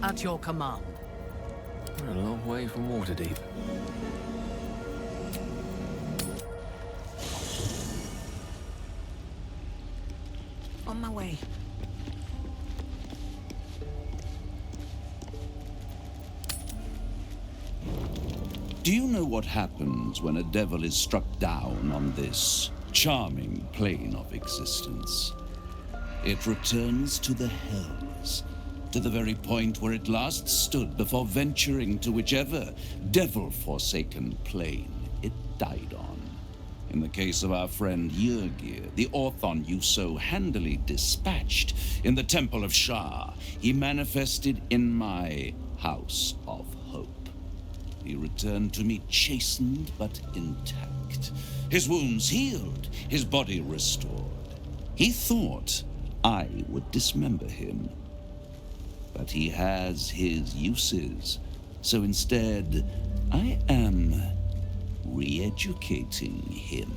At your command. We're a long way from Waterdeep. On my way. Do you know what happens when a devil is struck down on this charming plane of existence? It returns to the hells, to the very point where it last stood before venturing to whichever devil-forsaken plane it died on. In the case of our friend Yrgir, the Orthon you so handily dispatched in the Temple of Shar, he manifested in my House of Hope. He returned to me chastened but intact, his wounds healed, his body restored. He thought I would dismember him, but he has his uses, so instead I am re-educating him.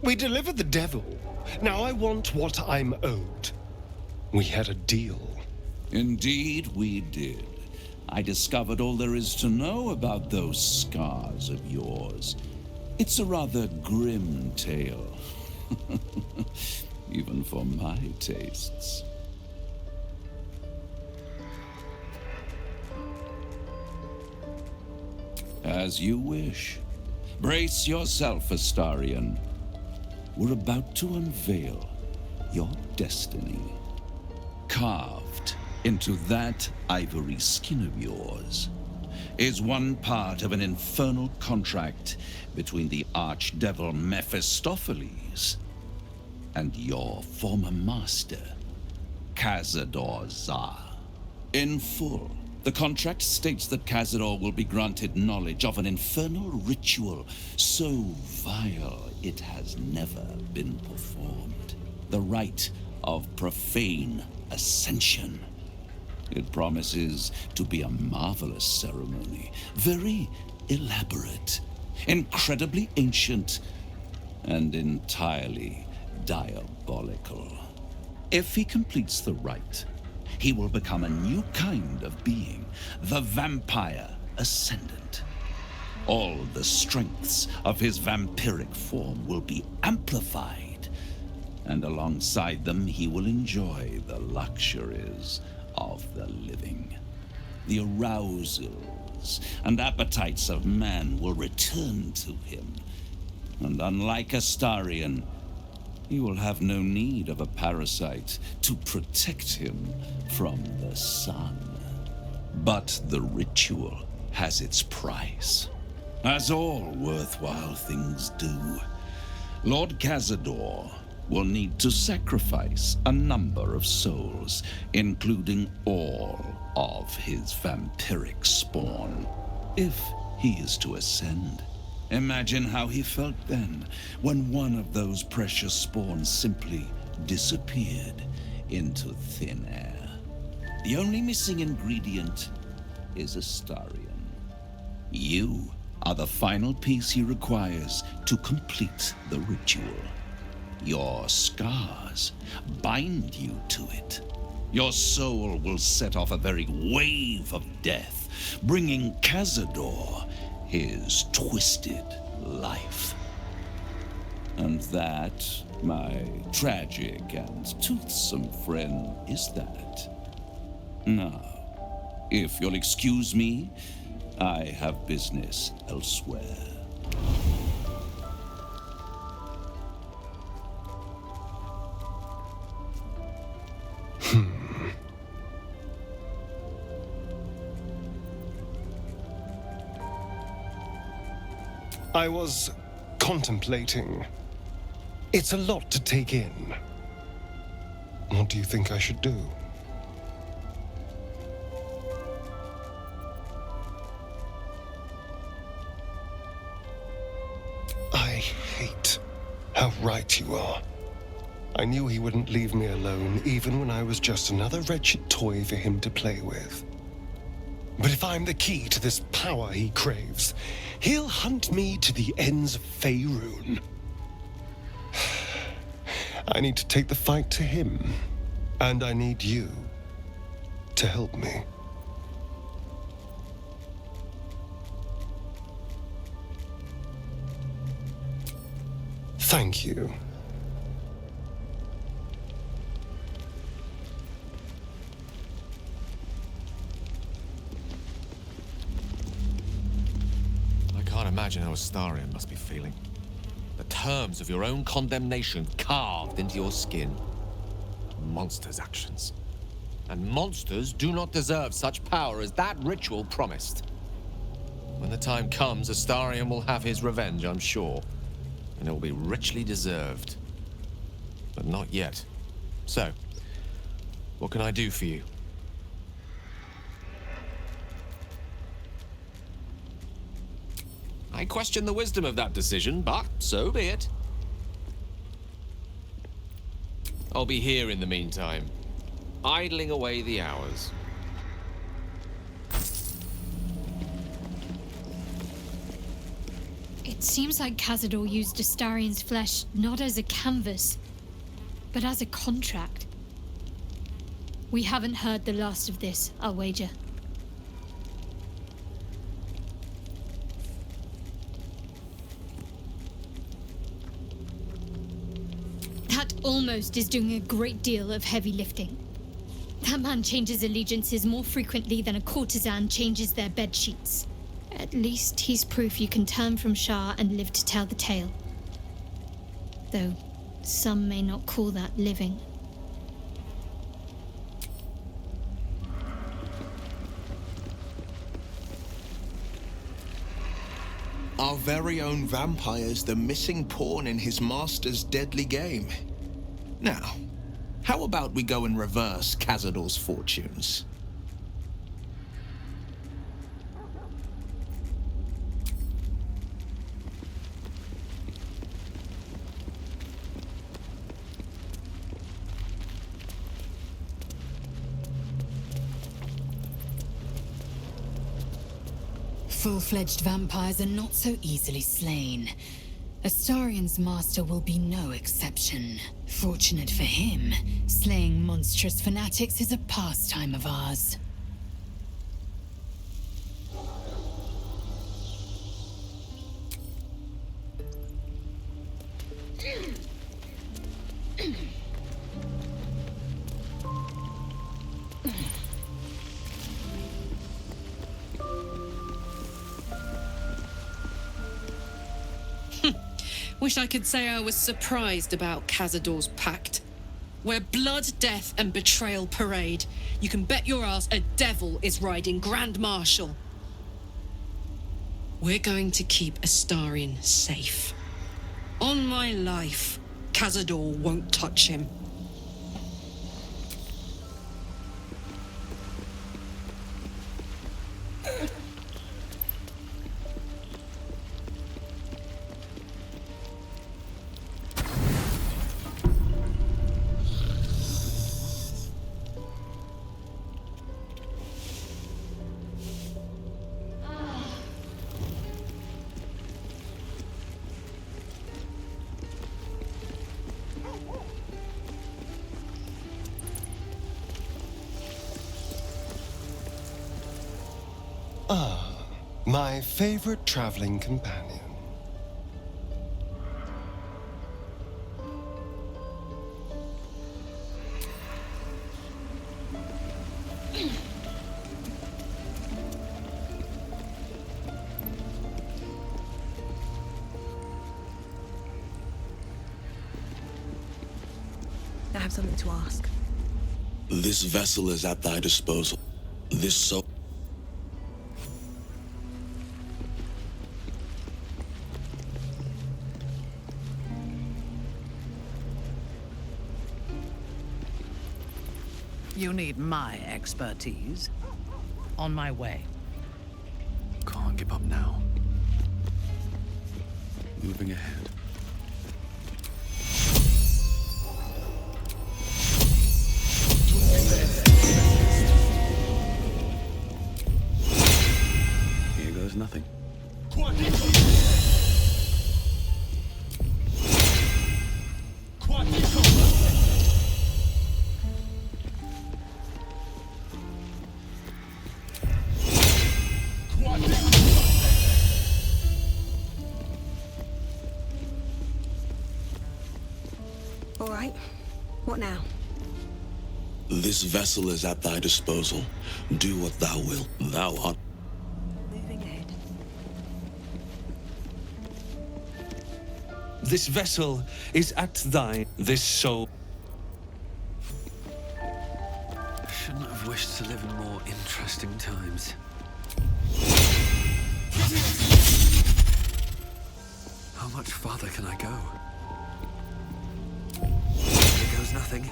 We delivered the devil. Now I want what I'm owed. We had a deal. Indeed we did. I discovered all there is to know about those scars of yours. It's a rather grim tale, even for my tastes. As you wish. Brace yourself, Astarion. We're about to unveil your destiny. Carved into that ivory skin of yours is one part of an infernal contract between the archdevil Mephistopheles and your former master, Cazador Za. In full, the contract states that Cazador will be granted knowledge of an infernal ritual so vile it has never been performed. The rite of profane ascension. It promises to be a marvelous ceremony, very elaborate, incredibly ancient, and entirely diabolical. If he completes the rite, he will become a new kind of being, the Vampire Ascendant. All the strengths of his vampiric form will be amplified, and alongside them he will enjoy the luxuries of the living. The arousals and appetites of man will return to him, and unlike Astarion, he will have no need of a parasite to protect him from the sun. But the ritual has its price, as all worthwhile things do. Lord Cazador will need to sacrifice a number of souls, including all of his vampiric spawn, if he is to ascend. Imagine how he felt then, when one of those precious spawns simply disappeared into thin air. The only missing ingredient is Astarion. You are the final piece he requires to complete the ritual. Your scars bind you to it. Your soul will set off a very wave of death, bringing Cazador his twisted life. And that, my tragic and toothsome friend, is that. Now, if you'll excuse me, I have business elsewhere. I was contemplating. It's a lot to take in. What do you think I should do? I hate how right you are. I knew he wouldn't leave me alone, even when I was just another wretched toy for him to play with. But if I'm the key to this power he craves, he'll hunt me to the ends of Faerun. I need to take the fight to him, and I need you to help me. Thank you. I can't imagine how Astarion must be feeling. The terms of your own condemnation carved into your skin. Monsters' actions. And monsters do not deserve such power as that ritual promised. When the time comes, Astarion will have his revenge, I'm sure. And it will be richly deserved. But not yet. So, what can I do for you? I question the wisdom of that decision, but so be it. I'll be here in the meantime, idling away the hours. It seems like Cazador used Astarion's flesh not as a canvas, but as a contract. We haven't heard the last of this, I'll wager. That almost is doing a great deal of heavy lifting. That man changes allegiances more frequently than a courtesan changes their bedsheets. At least he's proof you can turn from Shah and live to tell the tale. Though some may not call that living. Our very own vampire's the missing pawn in his master's deadly game. Now, how about we go and reverse Cazador's fortunes? Full-fledged vampires are not so easily slain. Astarion's master will be no exception. Fortunate for him, slaying monstrous fanatics is a pastime of ours. Wish I could say I was surprised about Cazador's pact. Where blood, death, and betrayal parade, you can bet your ass a devil is riding Grand Marshal. We're going to keep Astarion safe. On my life, Cazador won't touch him. My favorite traveling companion. I have something to ask. This vessel is at thy disposal. This soul. You need my expertise. On my way. Can't give up now. Moving ahead. Here goes nothing. Right. What now? This vessel is at thy disposal. Do what thou wilt. Thou art. Moving ahead. This vessel is at this soul. Shouldn't have wished to live in more interesting times. How much farther can I go? Here goes nothing.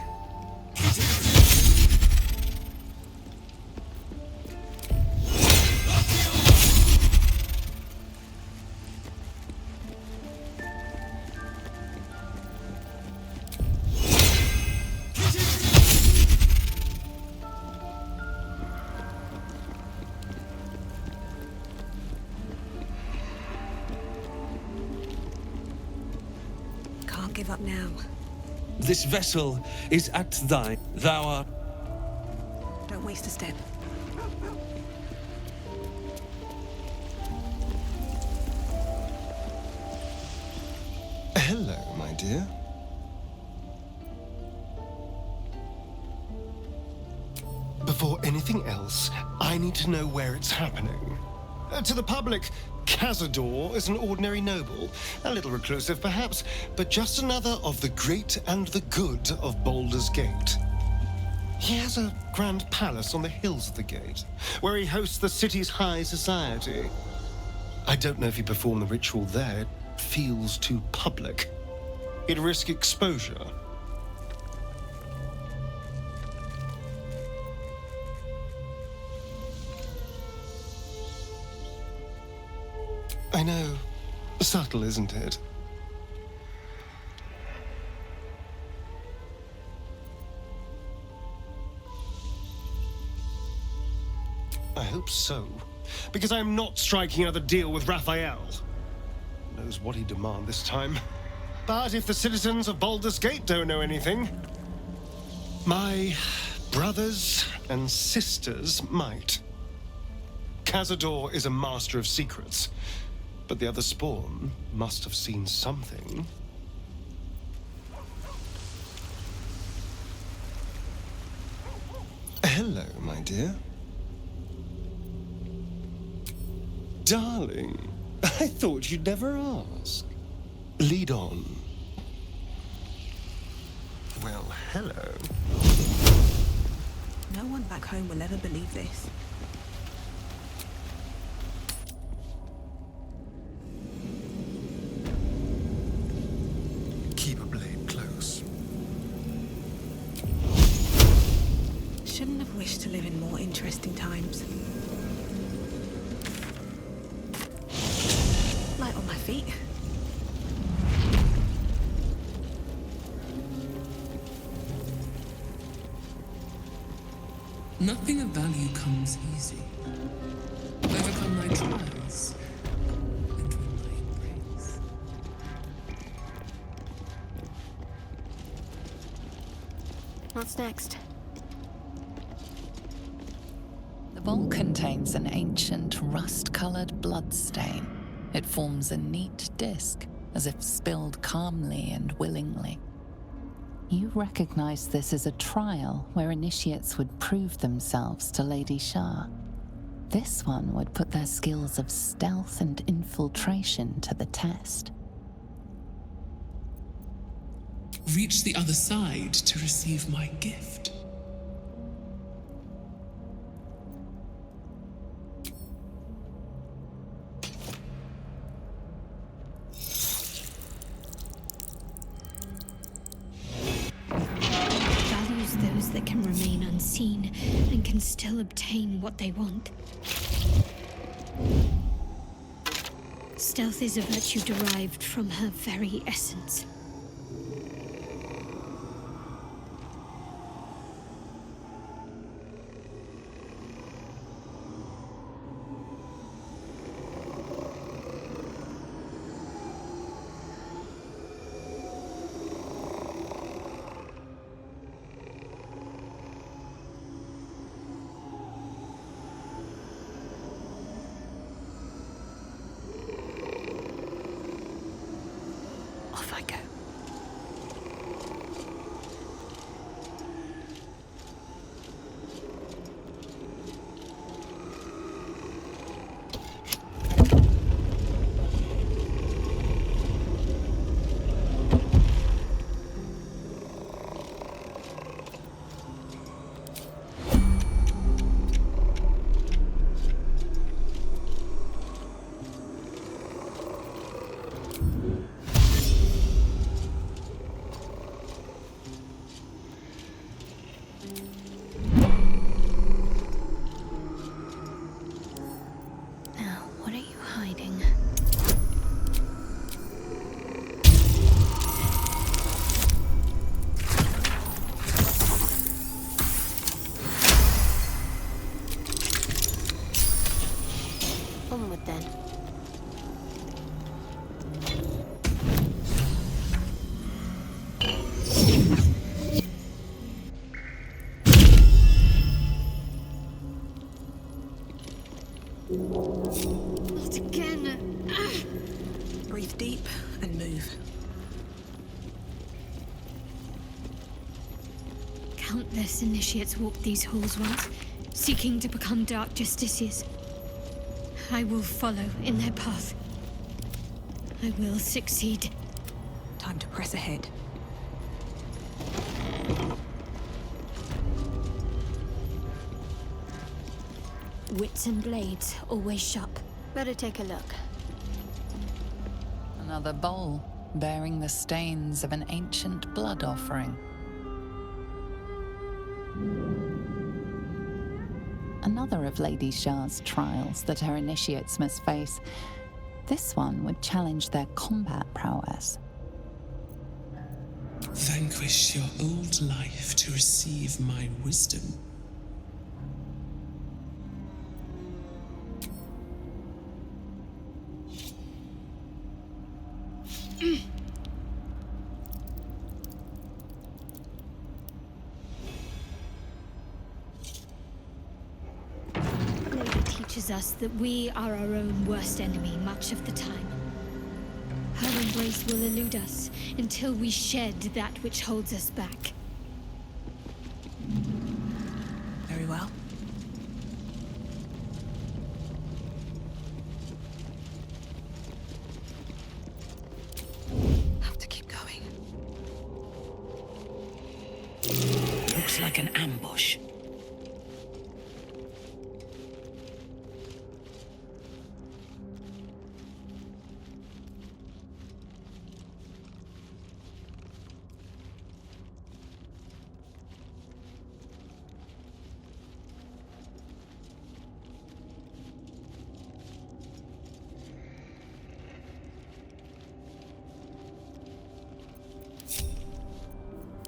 Can't give up now. This vessel is at thou art. Don't waste a step. Hello, my dear. Before anything else, I need to know where it's happening. To the public, Cazador is an ordinary noble, a little reclusive perhaps, but just another of the great and the good of Baldur's Gate. He has a grand palace on the hills of the gate, where he hosts the city's high society. I don't know if he performed the ritual there. It feels too public. He'd risk exposure. I know. Subtle, isn't it? I hope so. Because I'm not striking another deal with Raphael. Knows what he'd demand this time. But if the citizens of Baldur's Gate don't know anything, my brothers and sisters might. Cazador is a master of secrets, but the other spawn must have seen something. Hello, my dear. Darling, I thought you'd never ask. Lead on. Well, hello. No one back home will ever believe this. Keep a blade close. Shouldn't have wished to live in more interesting times. Light on my feet. Nothing of value comes easy. Overcome thy trials, and win my embrace. What's next? The bowl contains an ancient rust-colored bloodstain. It forms a neat disc, as if spilled calmly and willingly. You recognize this as a trial where initiates would prove themselves to Lady Shah. This one would put their skills of stealth and infiltration to the test. Reach the other side to receive my gift. Values those that can remain unseen and can still obtain what they want. Stealth is a virtue derived from her very essence. Off I go. Not again. Breathe deep and move. Countless initiates walked these halls once, seeking to become Dark Justiciars. I will follow in their path. I will succeed. Time to press ahead. Wits and blades, always sharp. Better take a look. Another bowl, bearing the stains of an ancient blood offering. Another of Lady Shah's trials that her initiates must face. This one would challenge their combat prowess. Vanquish your old life to receive my wisdom. Lady teaches us that we are our own worst enemy much of the time. Her embrace will elude us until we shed that which holds us back. Very well. Have to keep going. Looks like an ambush.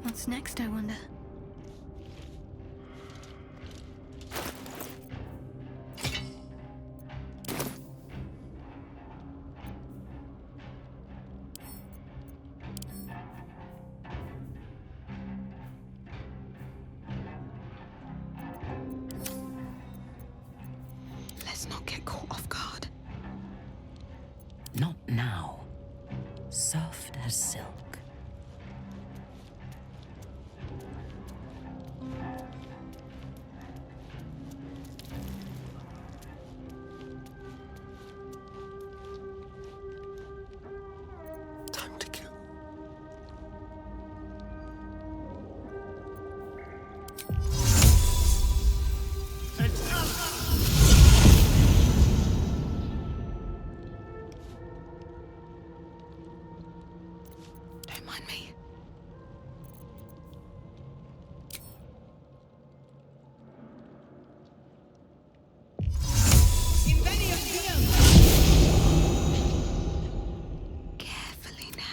What's next, I wonder? Let's not get caught off guard. Not now. Soft as silk. Time to kill. Don't mind me. Carefully now.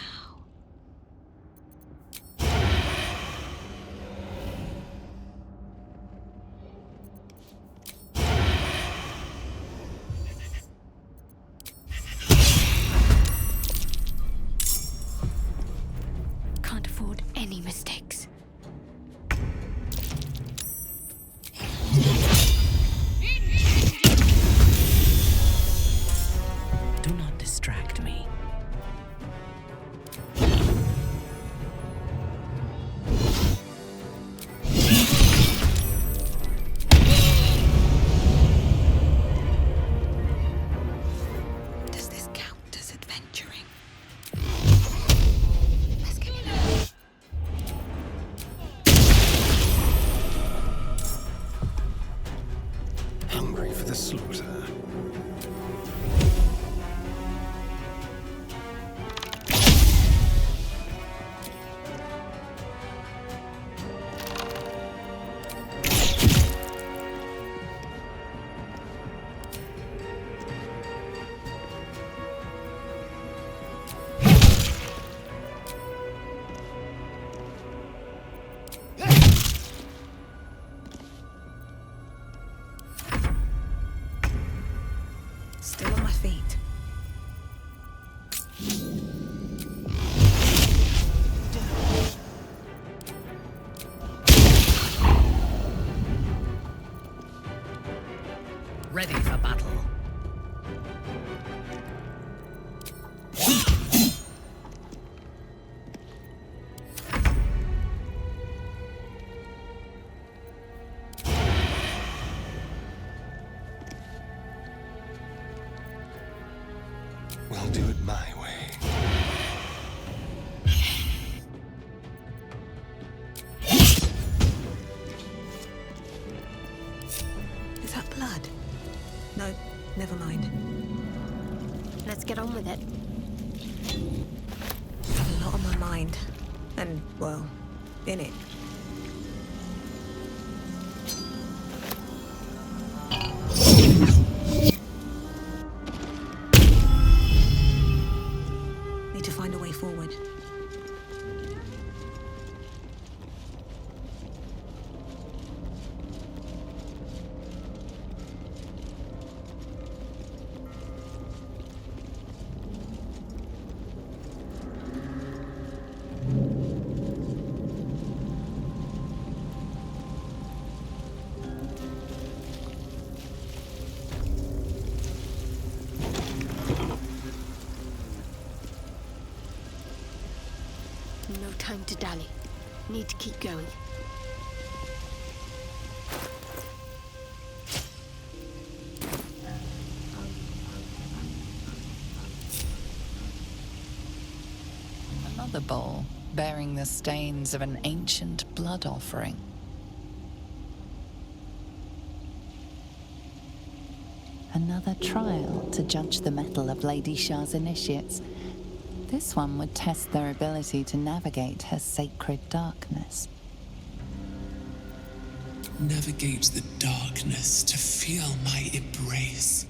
We'll do it my way. Is that blood? No, never mind. Let's get on with it. I have a lot on my mind. And, well, in it. Need to find a way forward. No time to dally. Need to keep going. Another bowl bearing the stains of an ancient blood offering. Another trial to judge the mettle of Lady Shah's initiates. This one would test their ability to navigate her sacred darkness. Navigate the darkness to feel my embrace.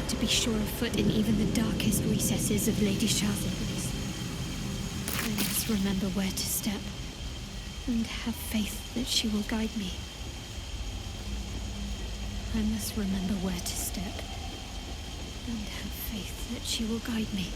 To be sure of foot in even the darkest recesses of Lady Shah's embrace. I must remember where to step, and have faith that she will guide me. I must remember where to step, and have faith that she will guide me.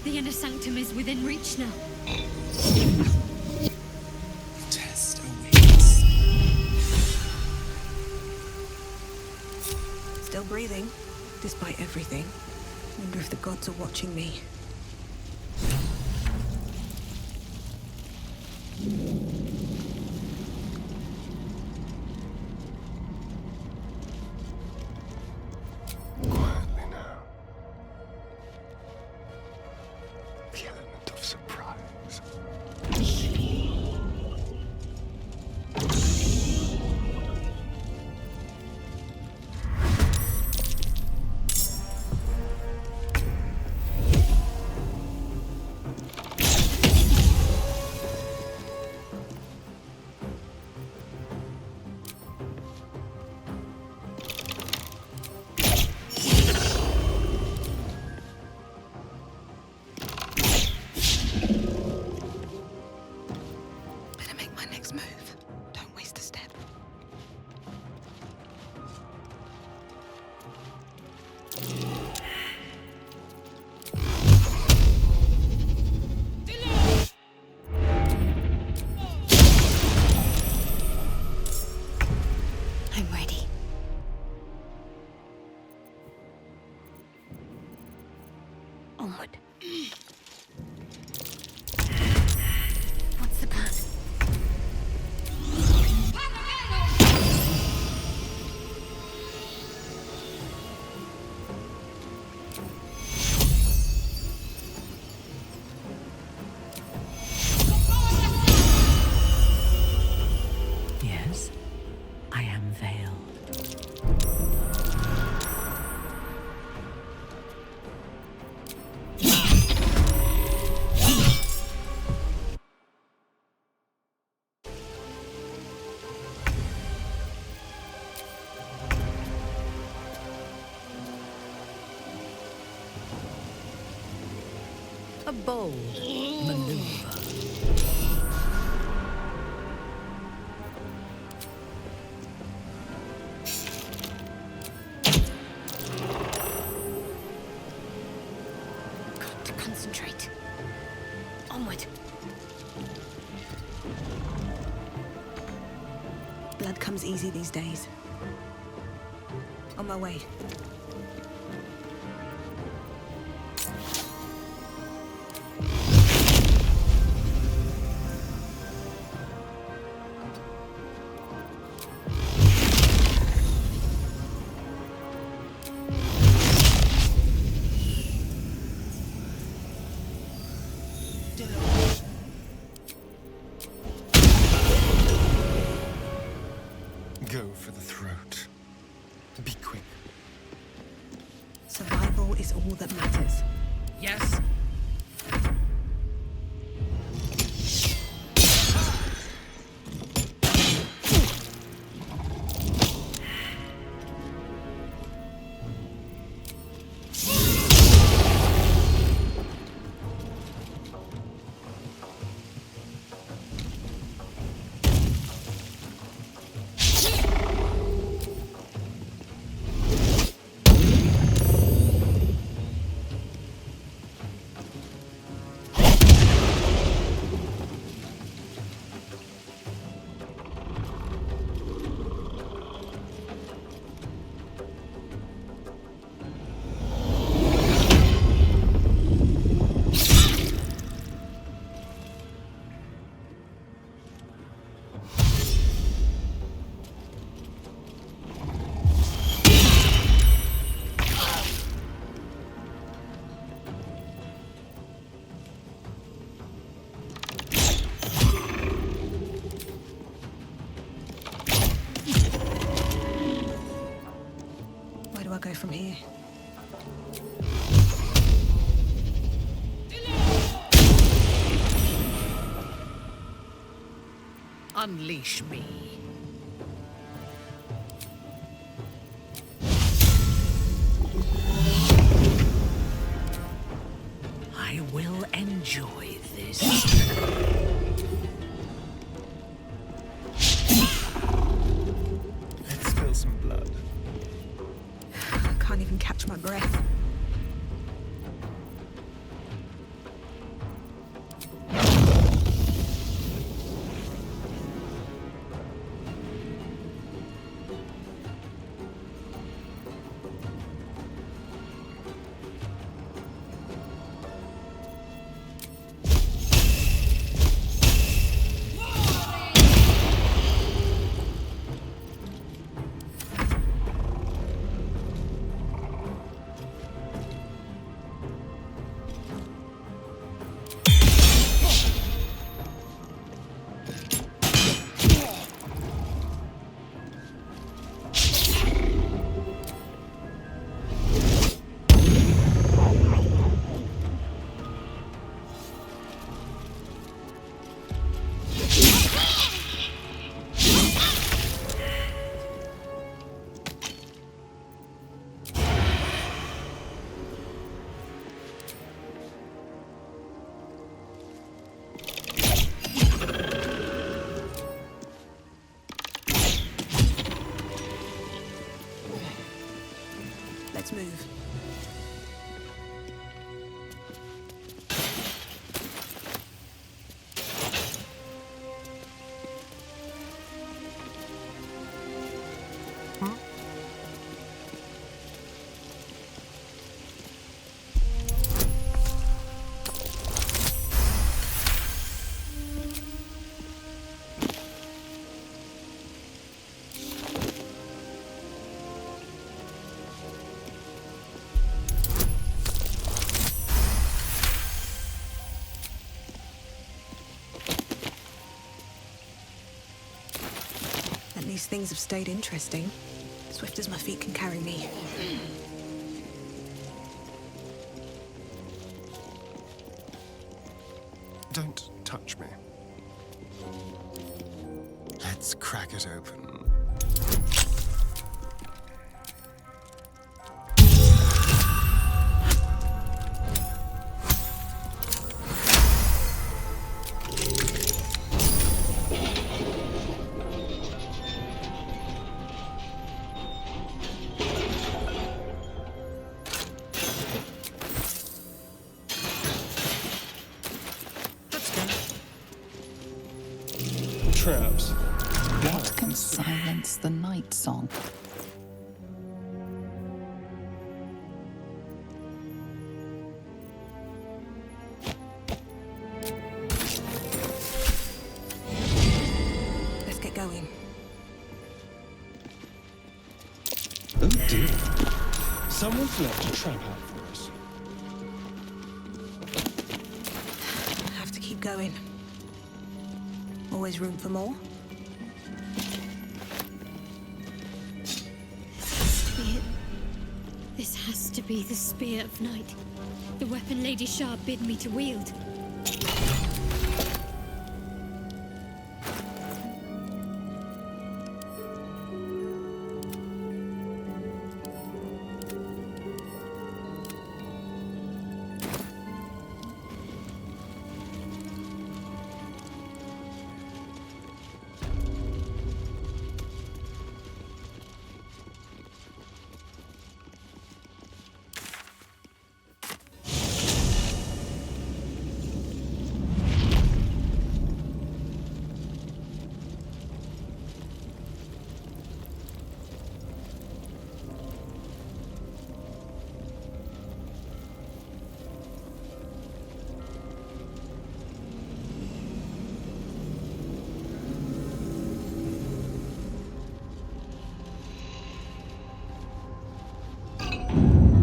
The inner sanctum is within reach now. Test awaits. Still breathing, despite everything. Wonder if the gods are watching me. Quietly now. The element of surprise. Better make my next move. Don't waste a step. I'm ready. Onward. What's the plan? Yes? A bold maneuver. Got to concentrate. Onward. Blood comes easy these days. On my way. Go for the throat. Be quick. Survival is all that matters. Yes. Where do I go from here? Unleash me. I will enjoy this. Let's spill some blood. Can't even catch my breath. Let's move. At least things have stayed interesting. Swift as my feet can carry me. Don't touch me. Let's crack it open. What can silence the night song? Let's get going. Oh dear. Someone's left a trap out for us. Have to keep going. Always room for more. Spear. This has to be the Spear of Night. The weapon Lady Shah bid me to wield.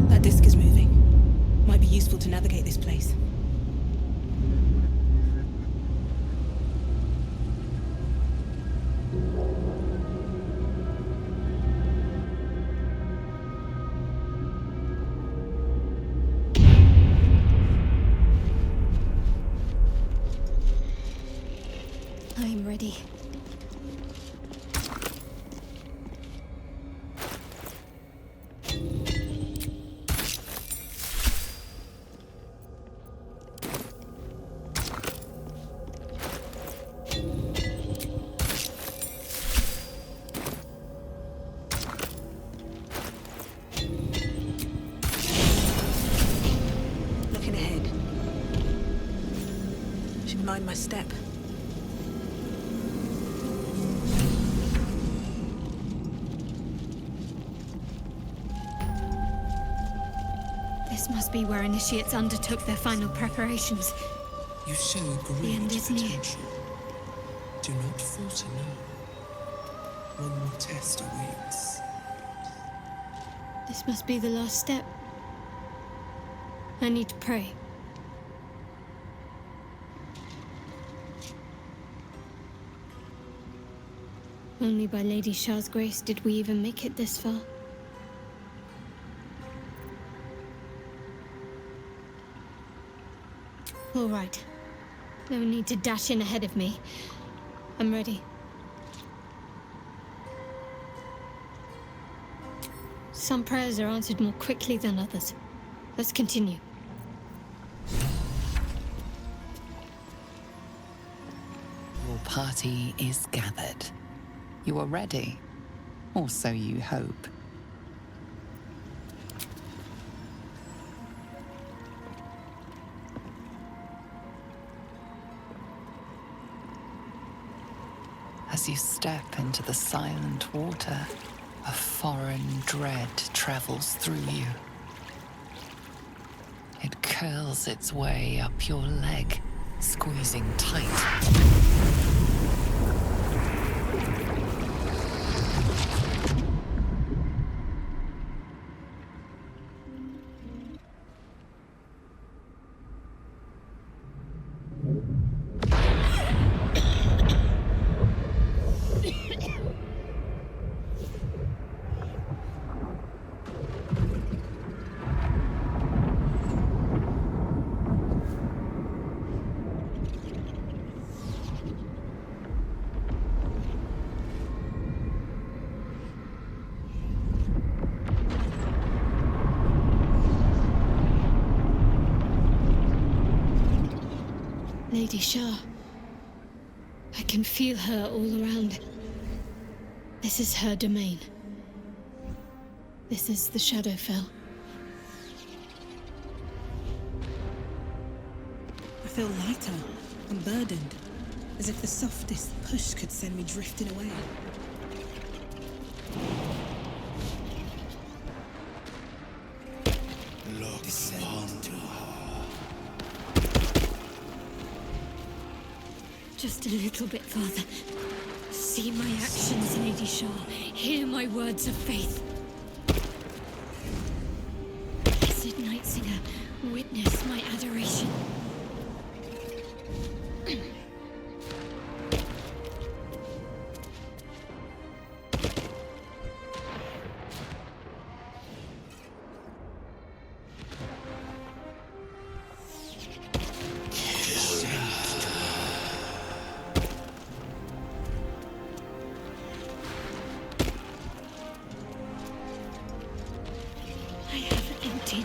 That disc is moving. Might be useful to navigate this place. I'm ready. Looking ahead. Should mind my step. This must be where initiates undertook their final preparations. You show The great end is near. potential. Do not falter now. One more test awaits. This must be the last step. I need to pray. Only by Lady Shah's grace did we even make it this far. All right. No need to dash in ahead of me. I'm ready. Some prayers are answered more quickly than others. Let's continue. Your party is gathered. You are ready, or so you hope. As you step into the silent water, a foreign dread travels through you. It curls its way up your leg, squeezing tight. Lady Shah. I can feel her all around. This is her domain. This is the Shadowfell. I feel lighter, unburdened, As if the softest push could send me drifting away. Look onto her. Just a little bit farther. See my actions, Lady Shah. Hear my words of faith. Blessed Night Singer, witness my adoration.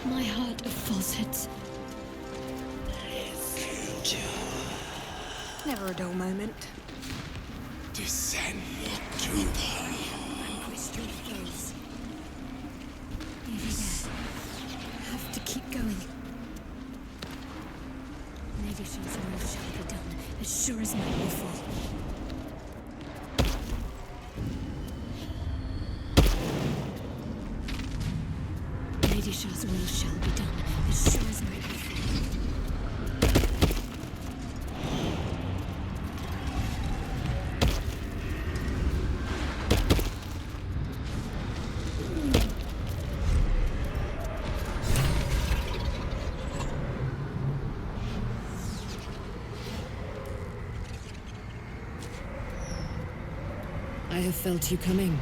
My heart of falsehoods. Never a dull moment. Descend deeper. Crystal flows. Nearly there. Have to keep going. Lady Shah's will shall be done, as sure as night will fall. Lady Shah's will shall be done, as sure as night will fall. I have felt you coming.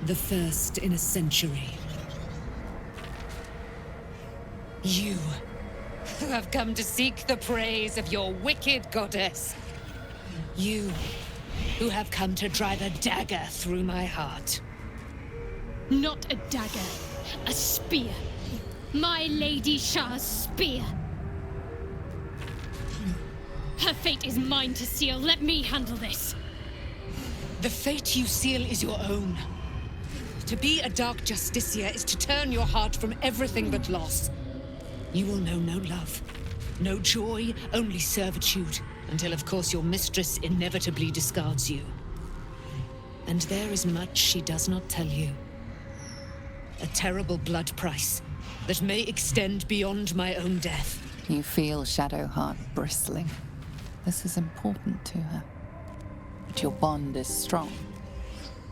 The first in a century. You, who have come to seek the praise of your wicked goddess. You, who have come to drive a dagger through my heart. Not a dagger, a spear. My Lady Shah's spear. Her fate is mine to seal. Let me handle this. The fate you seal is your own. To be a Dark Justiciar is to turn your heart from everything but loss. You will know no love, no joy, only servitude, until of course your mistress inevitably discards you. And there is much she does not tell you. A terrible blood price that may extend beyond my own death. You feel Shadowheart bristling. This is important to her. But your bond is strong.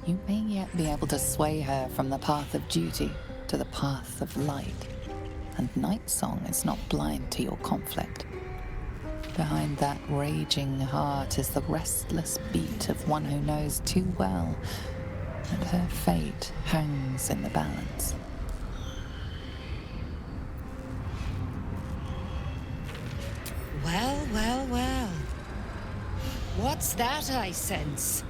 You may yet be able to sway her from the path of duty to the path of light. And Nightsong is not blind to your conflict. Behind that raging heart is the restless beat of one who knows too well that her fate hangs in the balance. Well, well, well. What's that I sense?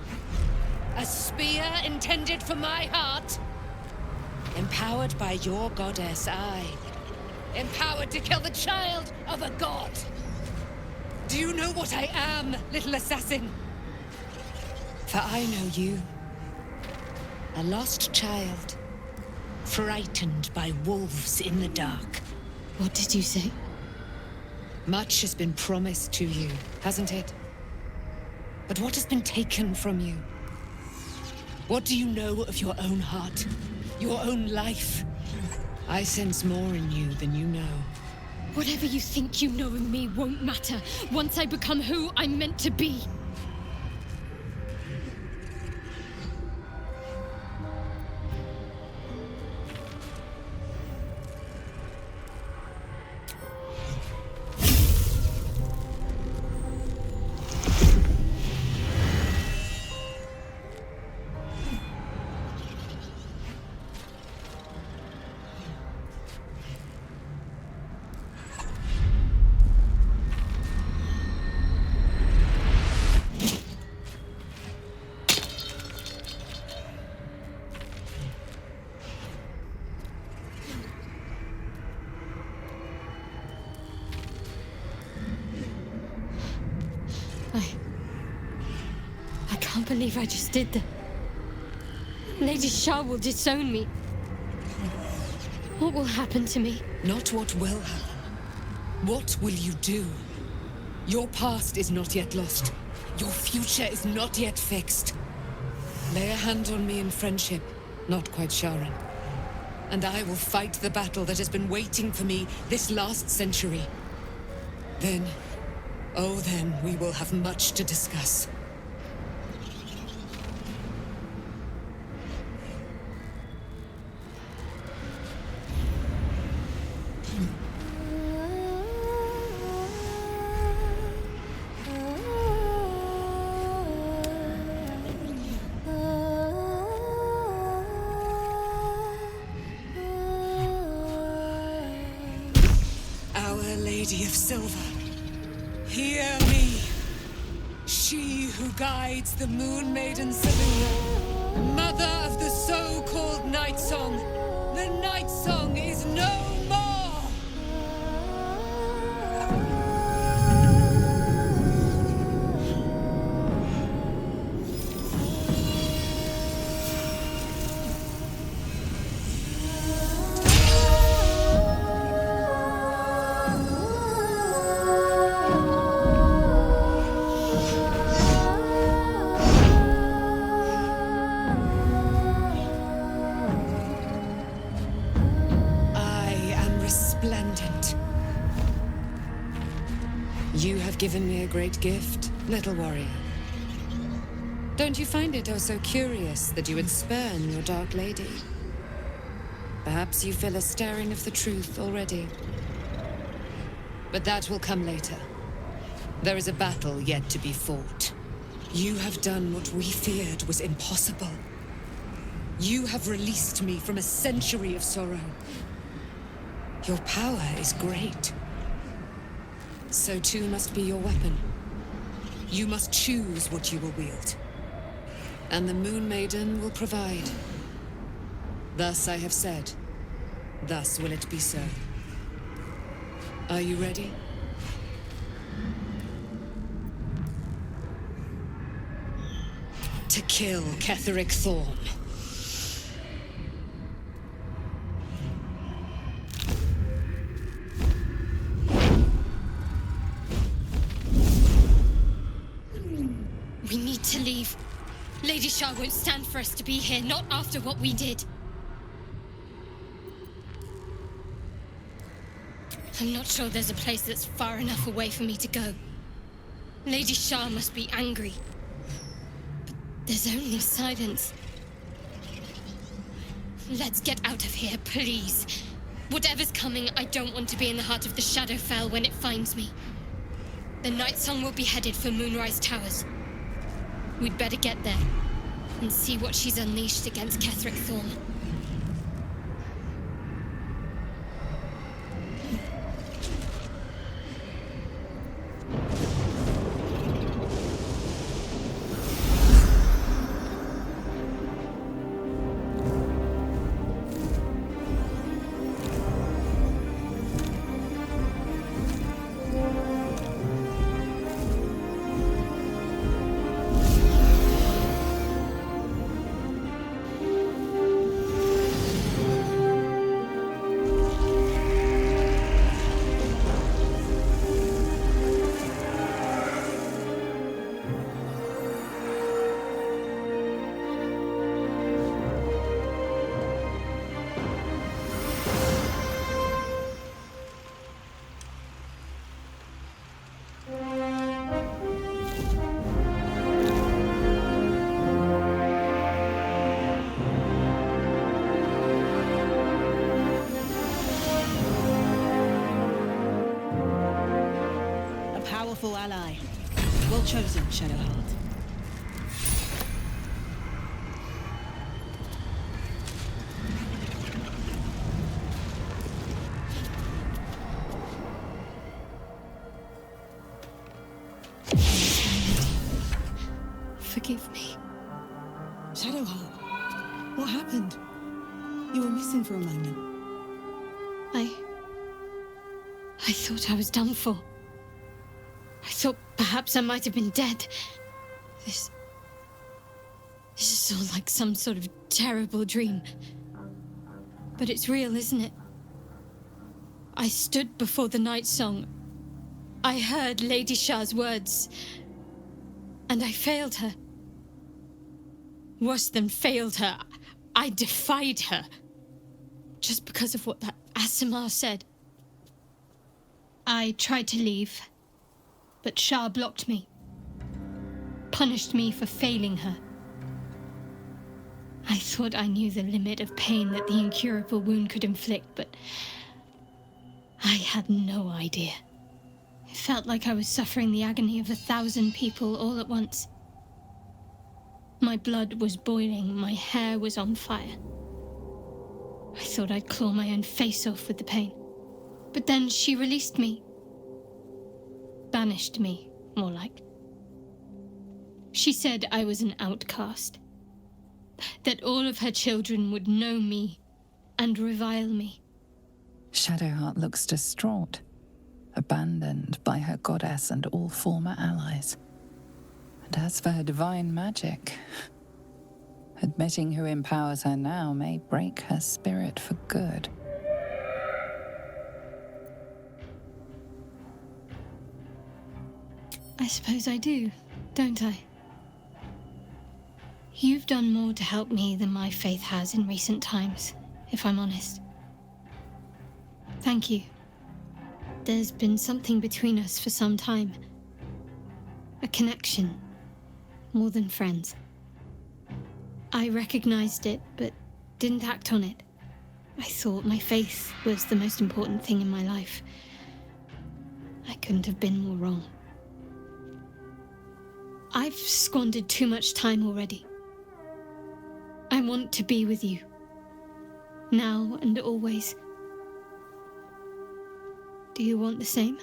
A spear intended for my heart? Empowered by your goddess, I. Empowered to kill the child of a god. Do you know what I am, little assassin? For I know you. A lost child. Frightened by wolves in the dark. What did you say? Much has been promised to you, hasn't it? But what has been taken from you? What do you know of your own heart? Your own life? I sense more in you than you know. Whatever you think you know of me won't matter once I become who I'm meant to be. I can't believe I just did that. Lady Shah will disown me. What will happen to me? Not what will happen. What will you do? Your past is not yet lost. Your future is not yet fixed. Lay a hand on me in friendship, not quite Sharon. And I will fight the battle that has been waiting for me this last century. Then, oh then, we will have much to discuss. Lady of Silver, hear me. She who guides the Moon Maiden Selena, mother of the so-called Night Song. The Night Song is no more! You have given me a great gift, little warrior. Don't you find it oh so curious that you would spurn your dark lady? Perhaps you feel a stirring of the truth already. But that will come later. There is a battle yet to be fought. You have done what we feared was impossible. You have released me from a century of sorrow. Your power is great. So too must be your weapon. You must choose what you will wield. And the Moon Maiden will provide. Thus I have said. Thus will it be so. Are you ready? To kill Ketheric Thorn. We need to leave. Lady Shah won't stand for us to be here, not after what we did. I'm not sure there's a place that's far enough away for me to go. Lady Shah must be angry. But there's only silence. Let's get out of here, please. Whatever's coming, I don't want to be in the heart of the Shadowfell when it finds me. The Night Song will be headed for Moonrise Towers. We'd better get there and see what she's unleashed against Ketheric Thorn. Ally. Well chosen, Shadowheart. Forgive me. Shadowheart, what happened? You were missing for a moment. I thought I was done for. I thought perhaps I might have been dead. This is all like some sort of terrible dream. But it's real, isn't it? I stood before the Night Song. I heard Lady Shah's words. And I failed her. Worse than failed her, I defied her. Just because of what that Asimar said. I tried to leave, but Shah blocked me. Punished me for failing her. I thought I knew the limit of pain that the incurable wound could inflict, but I had no idea. It felt like I was suffering the agony of 1,000 people all at once. My blood was boiling, my hair was on fire. I thought I'd claw my own face off with the pain. But then she released me. Banished me, more like. She said I was an outcast. That all of her children would know me and revile me. Shadowheart looks distraught, abandoned by her goddess and all former allies. And as for her divine magic, admitting who empowers her now may break her spirit for good. I suppose I do, don't I? You've done more to help me than my faith has in recent times, if I'm honest. Thank you. There's been something between us for some time. A connection, more than friends. I recognized it, but didn't act on it. I thought my faith was the most important thing in my life. I couldn't have been more wrong. I've squandered too much time already. I want to be with you. Now and always. Do you want the same?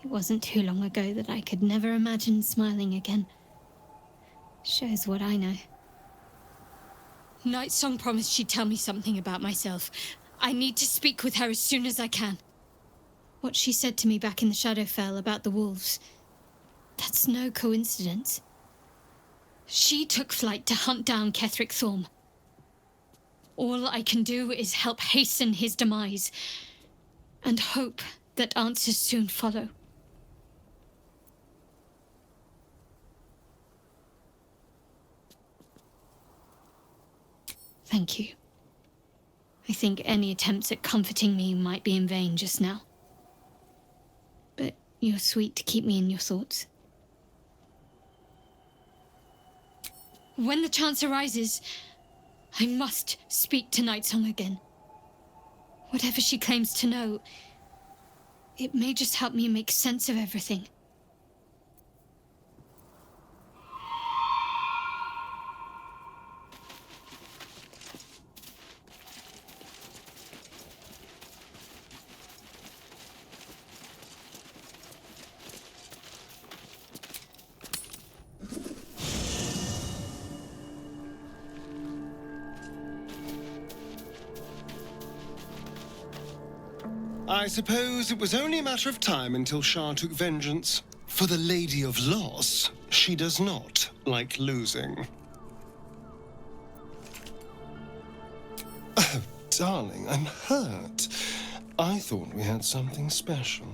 It wasn't too long ago that I could never imagine smiling again. Shows what I know. Nightsong promised she'd tell me something about myself. I need to speak with her as soon as I can. What she said to me back in the Shadowfell about the wolves, that's no coincidence. She took flight to hunt down Ketheric Thorm. All I can do is help hasten his demise, and hope that answers soon follow. Thank you. I think any attempts at comforting me might be in vain just now. But you're sweet to keep me in your thoughts. When the chance arises, I must speak to Nightsong again. Whatever she claims to know, it may just help me make sense of everything. I suppose it was only a matter of time until Shah took vengeance. For the Lady of Loss, she does not like losing. Oh, darling, I'm hurt. I thought we had something special.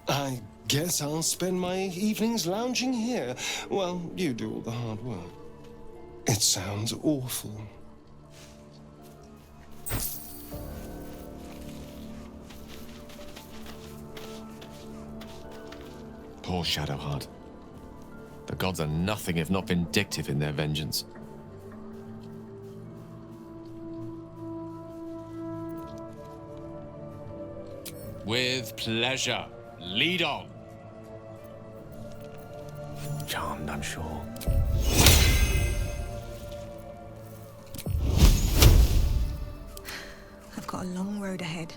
I guess I'll spend my evenings lounging here while you do all the hard work. It sounds awful. Poor Shadowheart. The gods are nothing if not vindictive in their vengeance. With pleasure. Lead on. Charmed, I'm sure. I've got a long road ahead.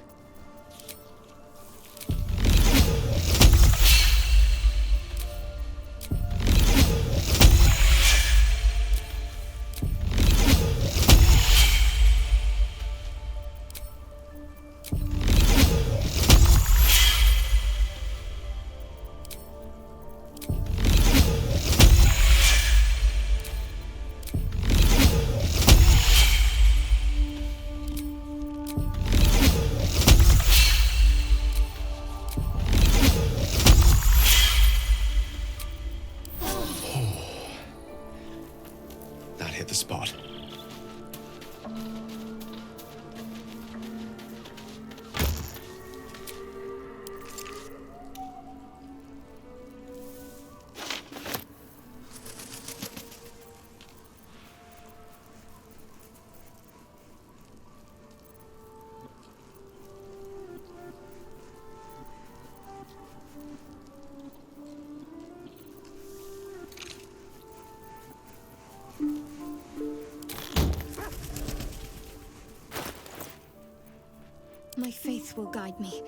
My faith will guide me.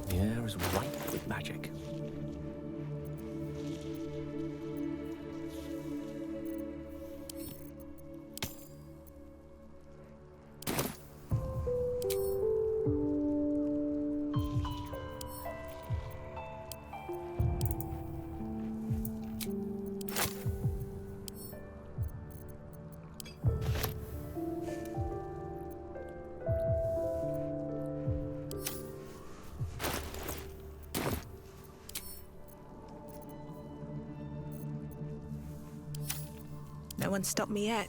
The air is ripe with magic. No one stopped me yet.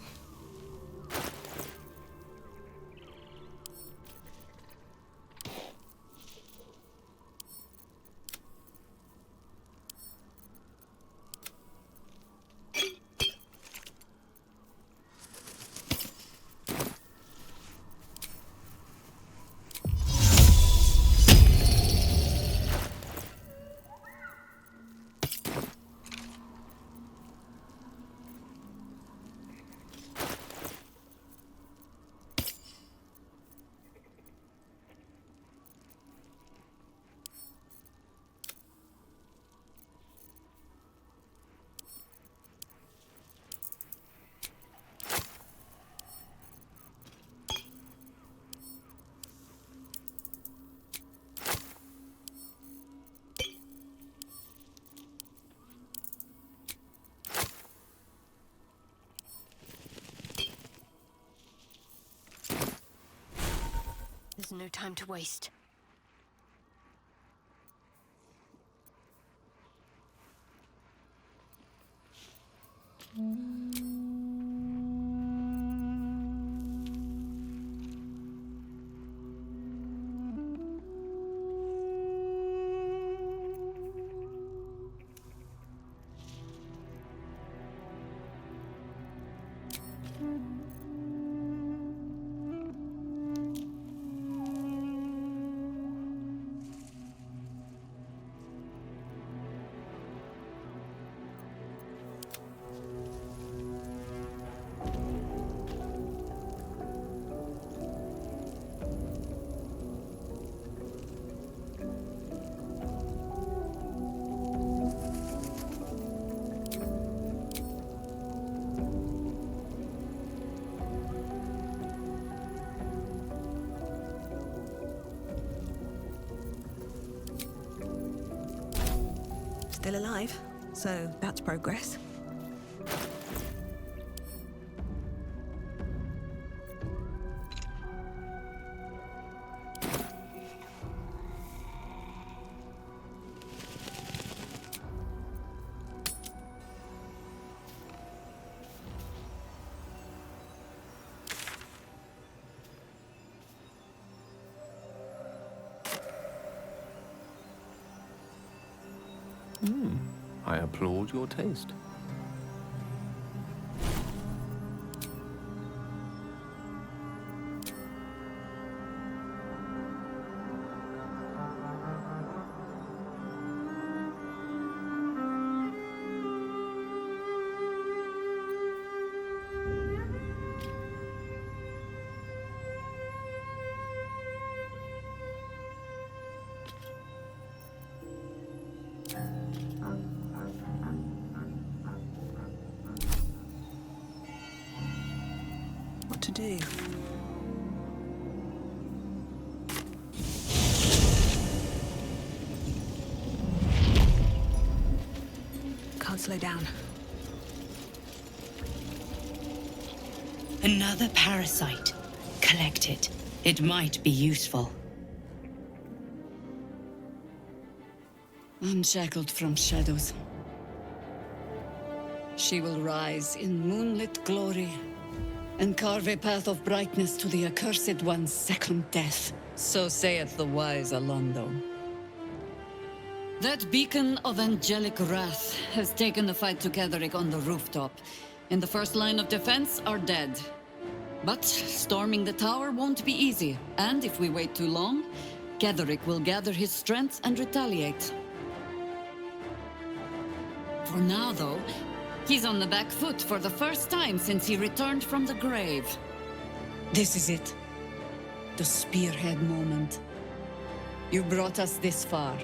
There's no time to waste. Still alive, so that's progress. I applaud your taste. What to do? Can't slow down. Another parasite. Collect it. It might be useful. Unshackled from shadows, she will rise in moonlit glory and carve a path of brightness to the accursed one's second death. So saith the wise Alondo. That beacon of angelic wrath has taken the fight to Ketheric on the rooftop, and the first line of defense are dead. But storming the tower won't be easy, and if we wait too long, Ketheric will gather his strength and retaliate. For now, though, he's on the back foot for the first time since he returned from the grave. This is it. The spearhead moment. You brought us this far.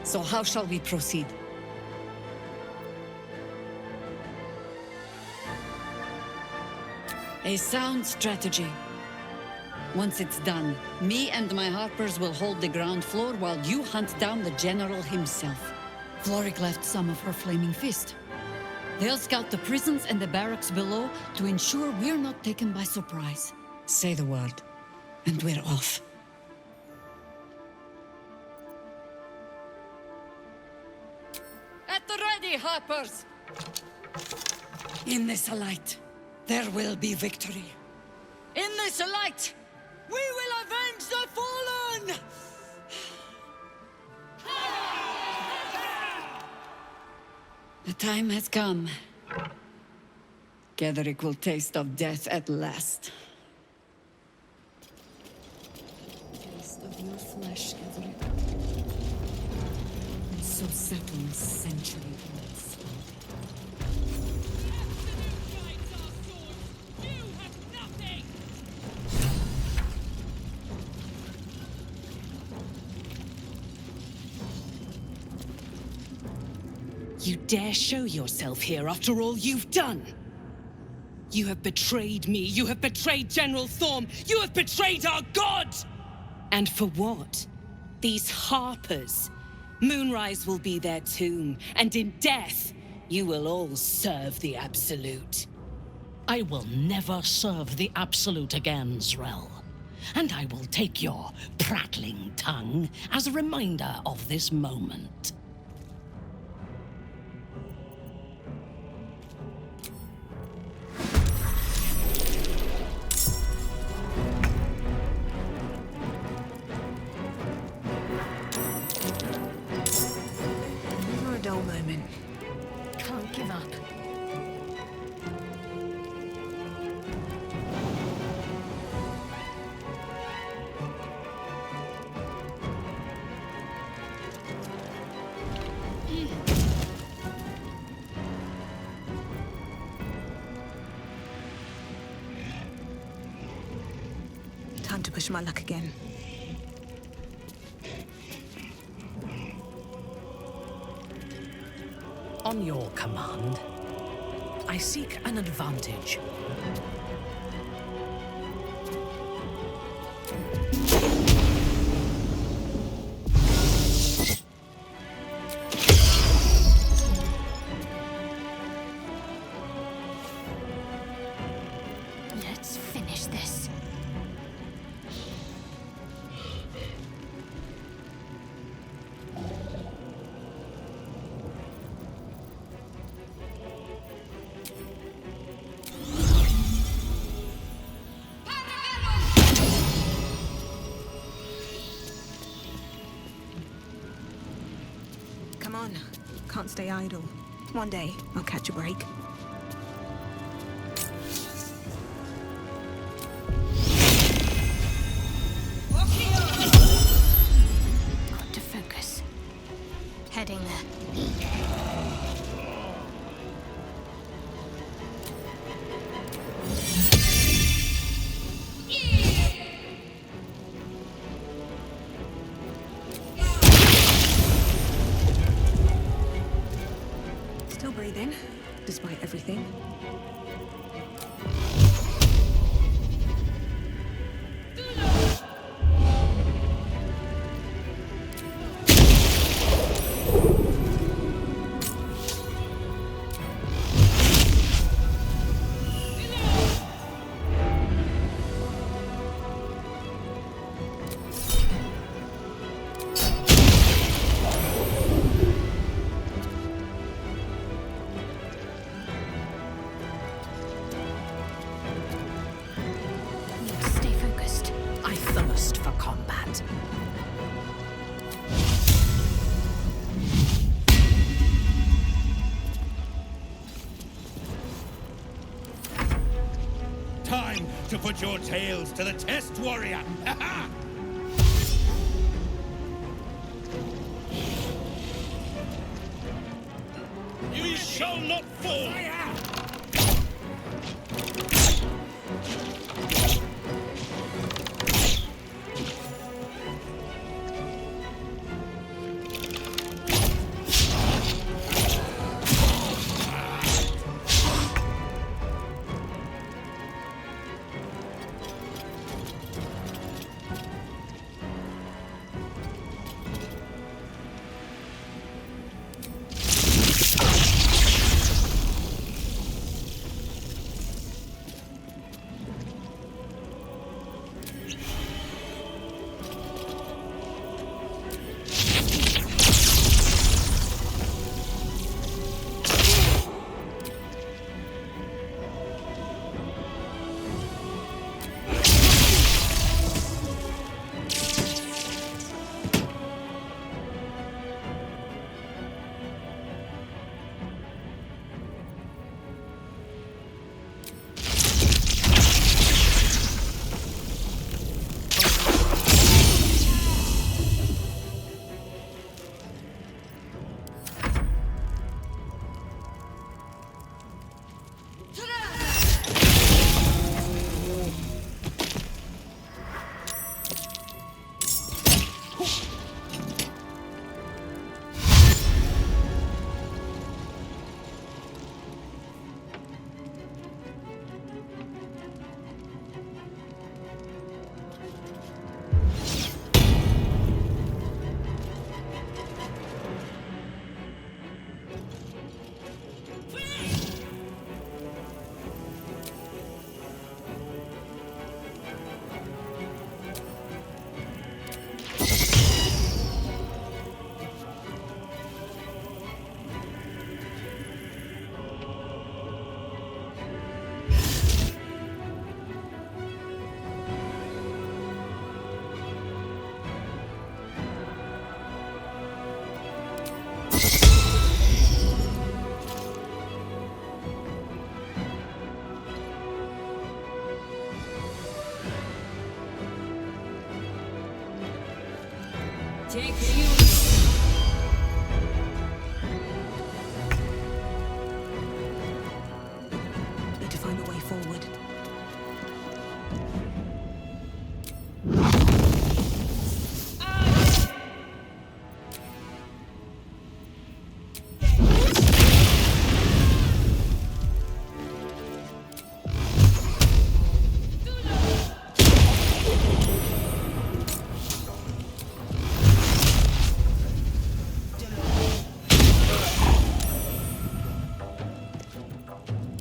So how shall we proceed? A sound strategy. Once it's done, me and my Harpers will hold the ground floor while you hunt down the General himself. Floric left some of her flaming fist. They'll scout the prisons and the barracks below to ensure we're not taken by surprise. Say the word, and we're off. At the ready, Harpers! In this light, there will be victory. In this light, we will avenge the fallen! The time has come. Ketheric will taste of death at last. Taste of your flesh, Ketheric. And so settles century once. You dare show yourself here after all you've done? You have betrayed me, you have betrayed General Thorm, you have betrayed our god! And for what? These Harpers. Moonrise will be their tomb, and in death, you will all serve the Absolute. I will never serve the Absolute again, Zrel. And I will take your prattling tongue as a reminder of this moment. Never a dull moment. Can't give up. Time to push my luck again. On your command, I seek an advantage. Let's finish this. Come on. Can't stay idle. One day, I'll catch a break. Got to focus. Heading there. Still breathing, despite everything. put your tales to the test, warrior! We shall not fall! Need to find a way forward.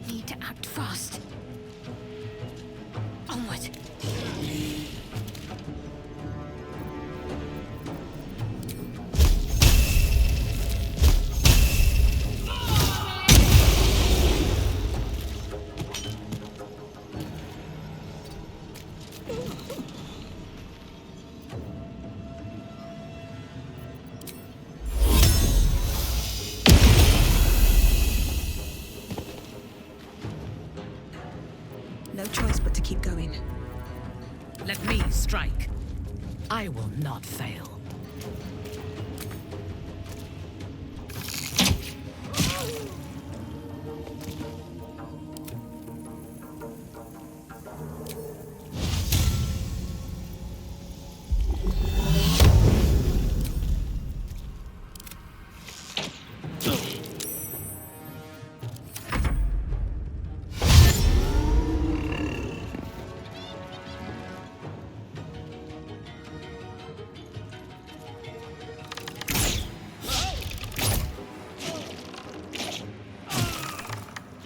Need to act fast. Onward. No choice but to keep going. Let me strike. I will not fail.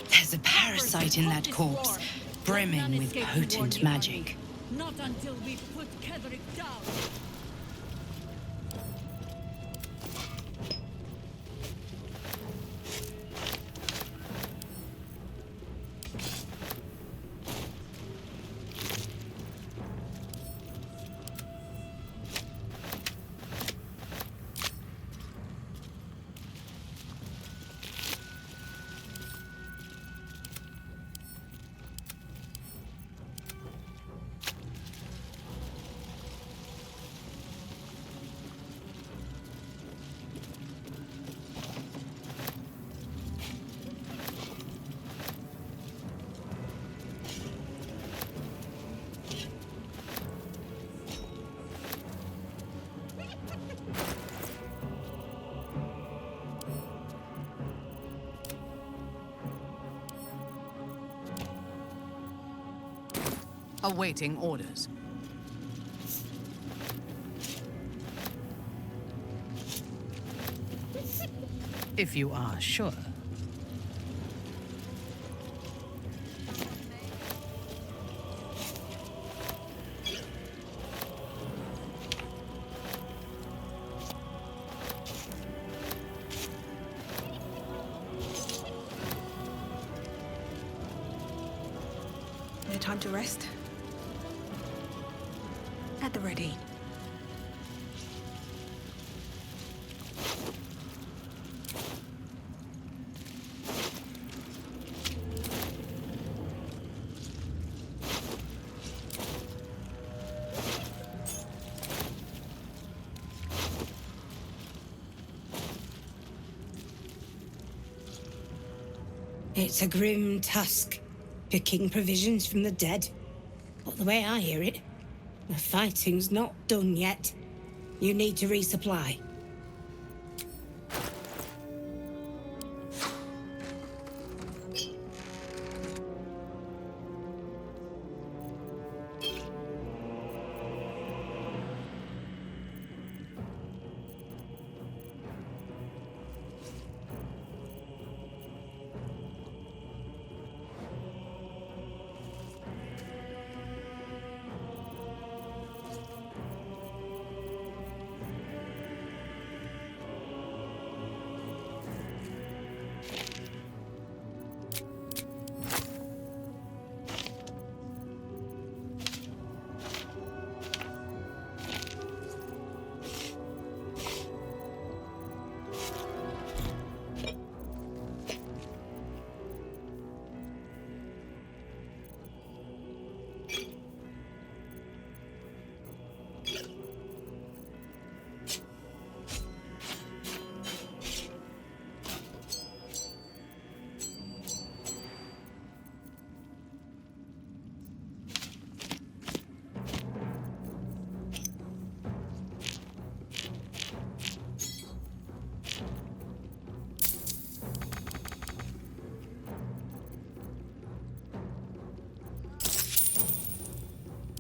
There's a parasite in that corpse, brimming with potent magic. Not until we put Kedrick down. Awaiting orders. If you are sure. No time to rest. At the ready. It's a grim task, picking provisions from the dead. But the way I hear it, the fighting's not done yet. You need to resupply.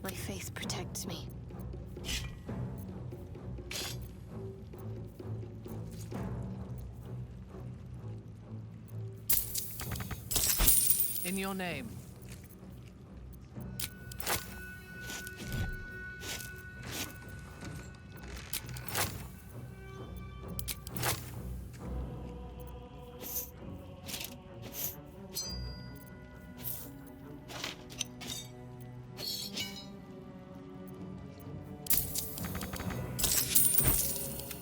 My faith protects me. In your name.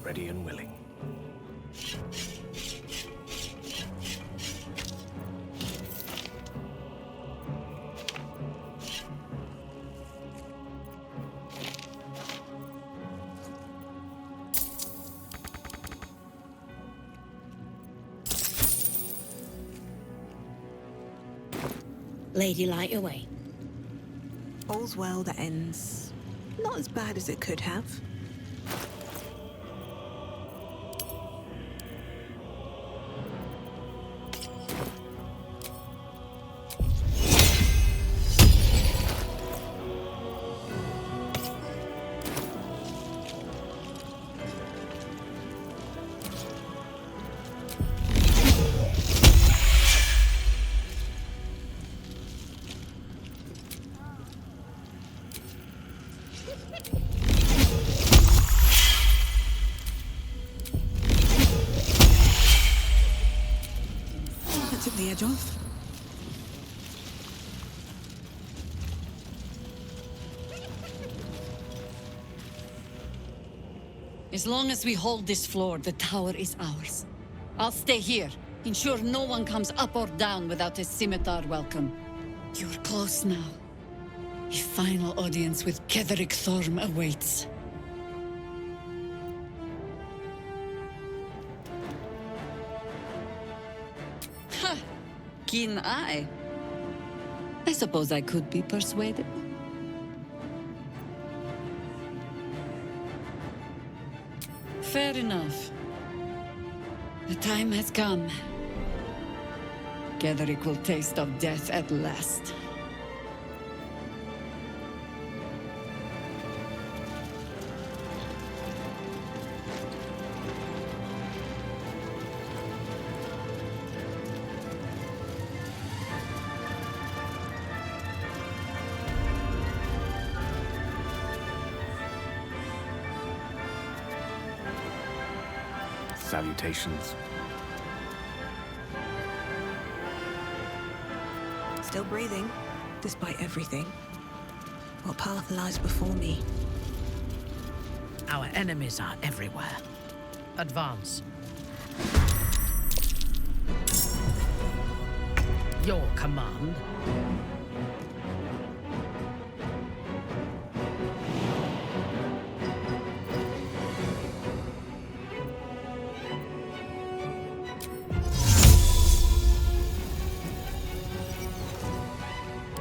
Ready and willing. Lady, light away. All's well that ends. Not as bad as it could have. Took the edge off. As long as we hold this floor, the tower is ours. I'll stay here. Ensure no one comes up or down without a scimitar welcome. You're close now. A final audience with Ketheric Thorm awaits. Ha! Keen eye. I suppose I could be persuaded. Fair enough. The time has come. Ketheric will taste of death at last. Salutations. Still breathing, despite everything. What path lies before me? Our enemies are everywhere. Advance. Your command.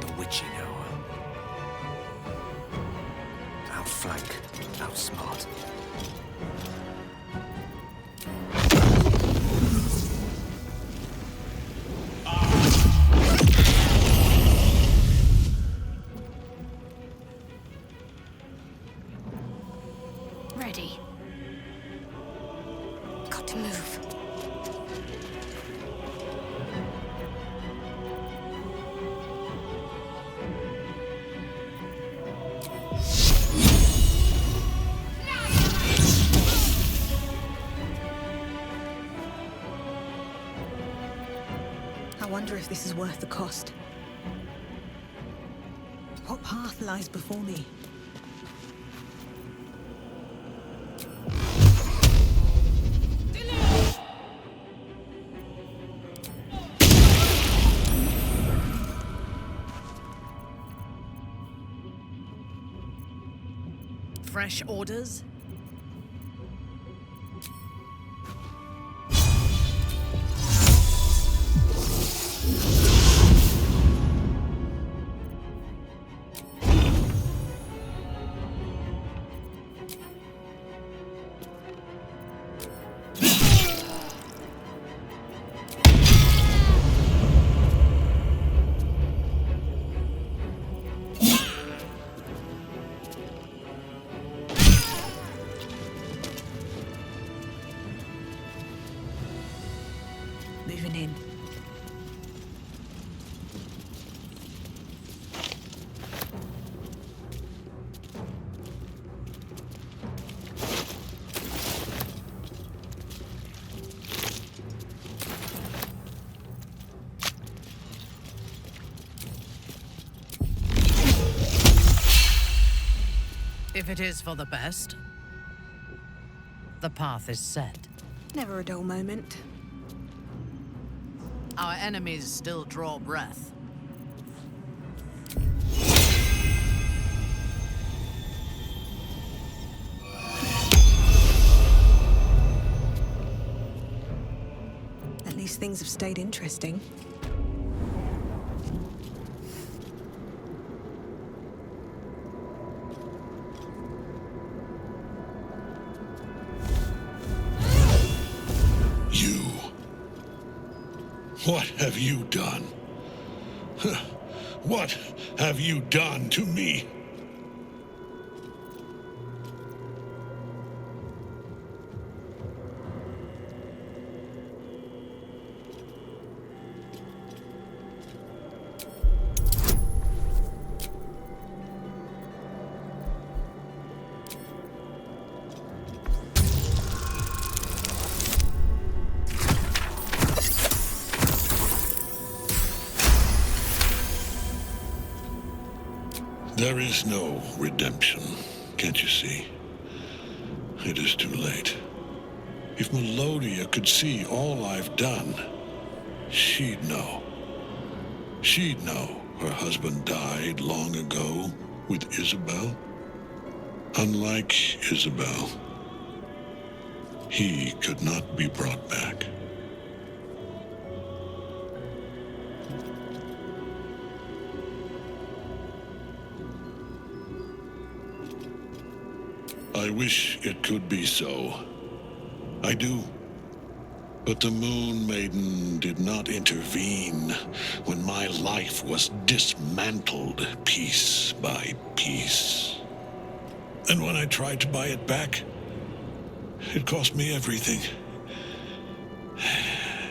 The witching hour. Outflank, outsmart. Ready. Got to move. I wonder if this is worth the cost. What path lies before me? Fresh orders? Moving in. If it is for the best, the path is set. Never a dull moment. Our enemies still draw breath. At least things have stayed interesting. What have you done? What have you done to me? There is no redemption, can't you see? It is too late. If Melodia could see all I've done, she'd know. She'd know her husband died long ago with Isabel. Unlike Isabel, he could not be brought back. I wish it could be so. I do. But the Moon Maiden did not intervene when my life was dismantled piece by piece. And when I tried to buy it back, it cost me everything.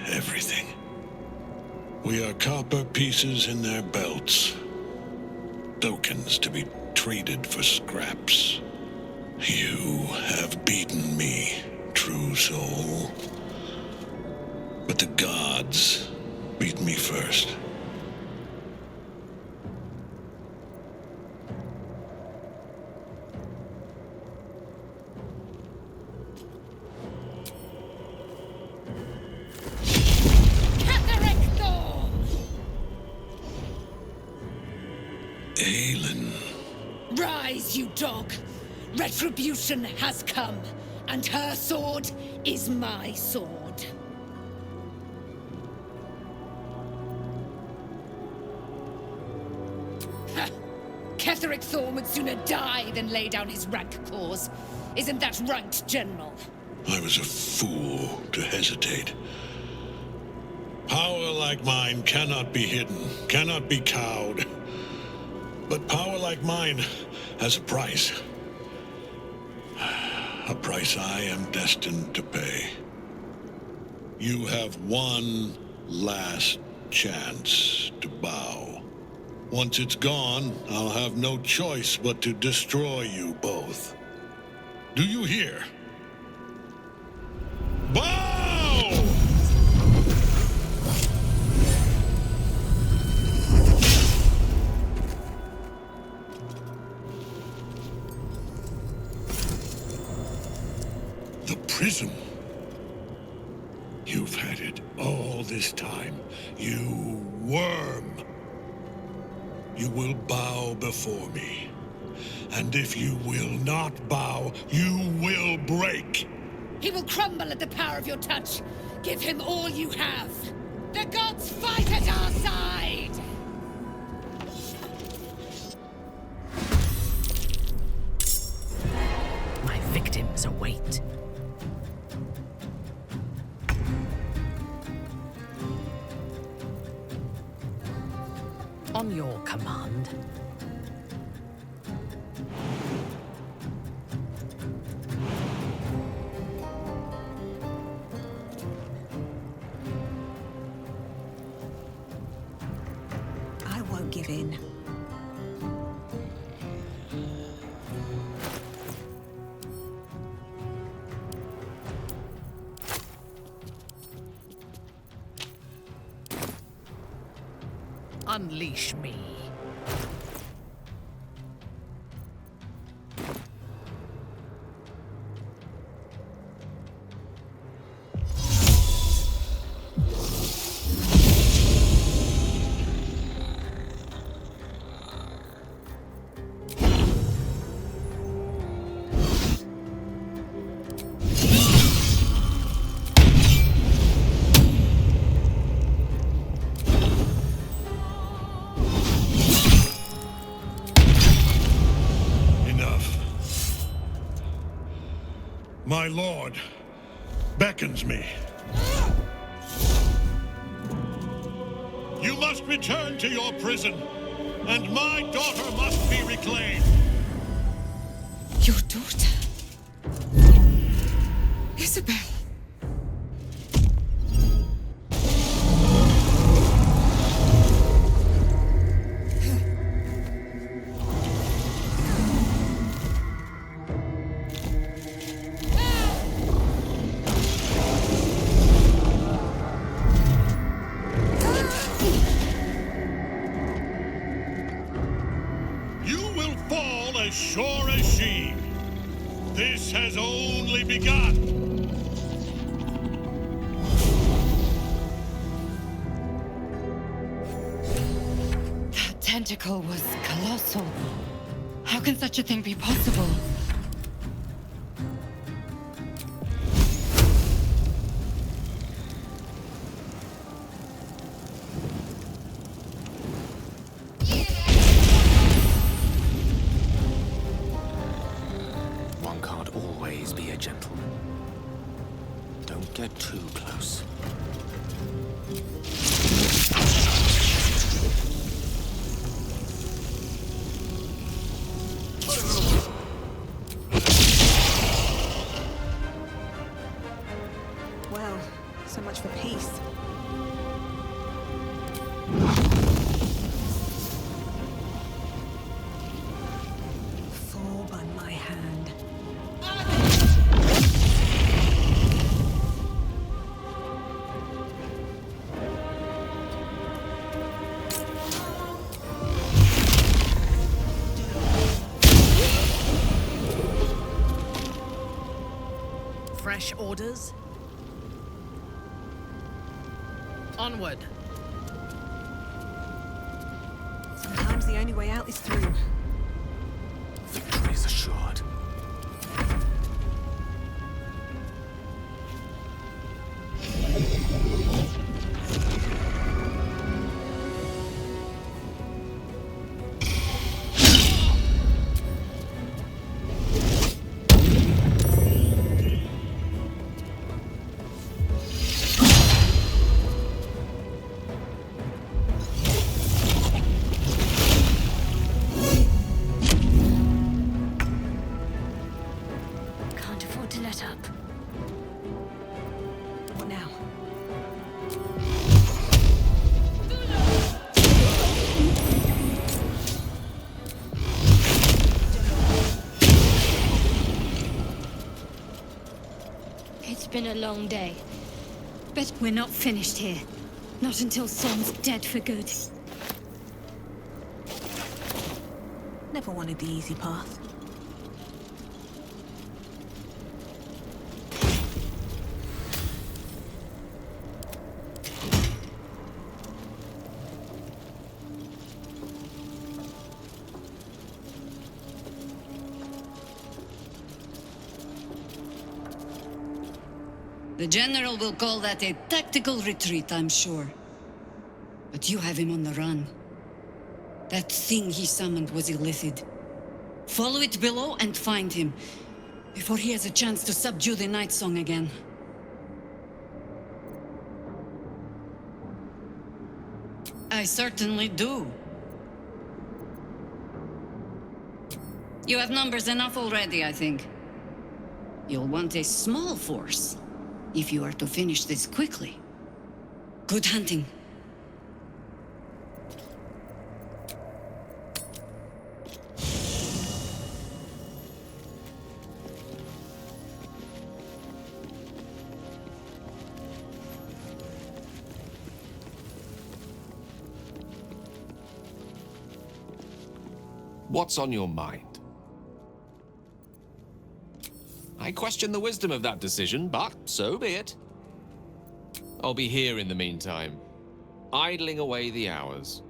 Everything. We are copper pieces in their belts. Tokens to be traded for scraps. You have beaten me, true soul. the gods beat me first. Rise, you dog! Retribution has come, and her sword is my sword. Ha! Ketheric Thorn would sooner die than lay down his rank cause. Isn't that right, General? I was a fool to hesitate. Power like mine cannot be hidden, cannot be cowed. But power like mine has a price. A price I am destined to pay. You have one last chance to bow. Once it's gone, I'll have no choice but to destroy you both. Do you hear? Bow! The prism. You've had it all this time, you worm. You will bow before me. And if you will not bow, you will break. He will crumble at the power of your touch. Give him all you have. The gods fight at our side! My victims await. On your command. I won't give in. Unleash me. My lord beckons me. You must return to your prison, and my daughter must be reclaimed. Your daughter? Isabel. As sure as she. This has only begun. That tentacle was colossal. How can such a thing be possible? Be a gentleman. Don't get too close. Well, so much for peace. Fall by my hand. Fresh orders? Onward. Sometimes the only way out is through. Victory is assured. Can't afford to let up. What now? It's been a long day. But we're not finished here. Not until Thorn's dead for good. Never wanted the easy path. The General will call that a tactical retreat, I'm sure. But you have him on the run. That thing he summoned was illithid. Follow it below and find him, before he has a chance to subdue the Night Song again. I certainly do. You have numbers enough already, I think. You'll want a small force, if you are to finish this quickly. Good hunting. What's on your mind? I question the wisdom of that decision, but so be it. I'll be here in the meantime, idling away the hours.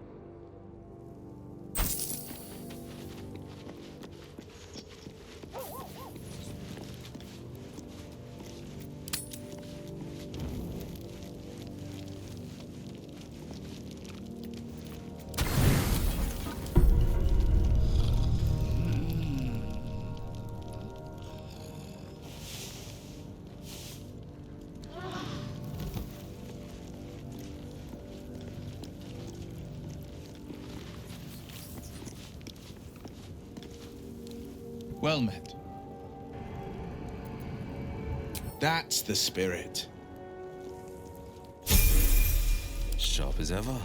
Well met. That's the spirit. Sharp as ever.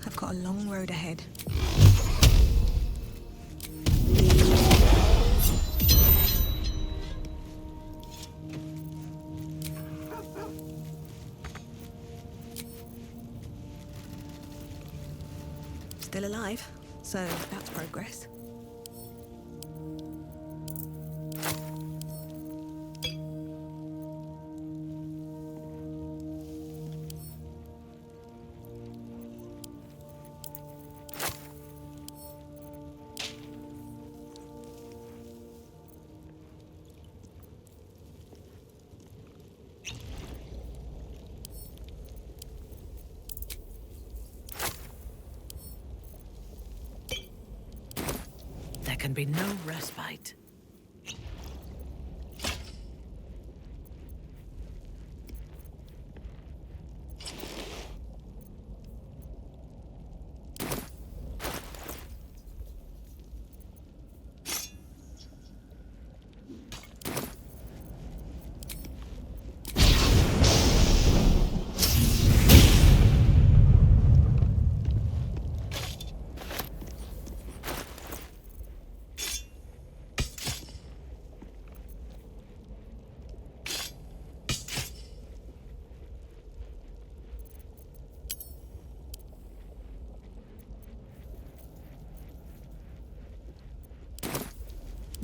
I've got a long road ahead. Still alive, so that's progress. There can be no respite.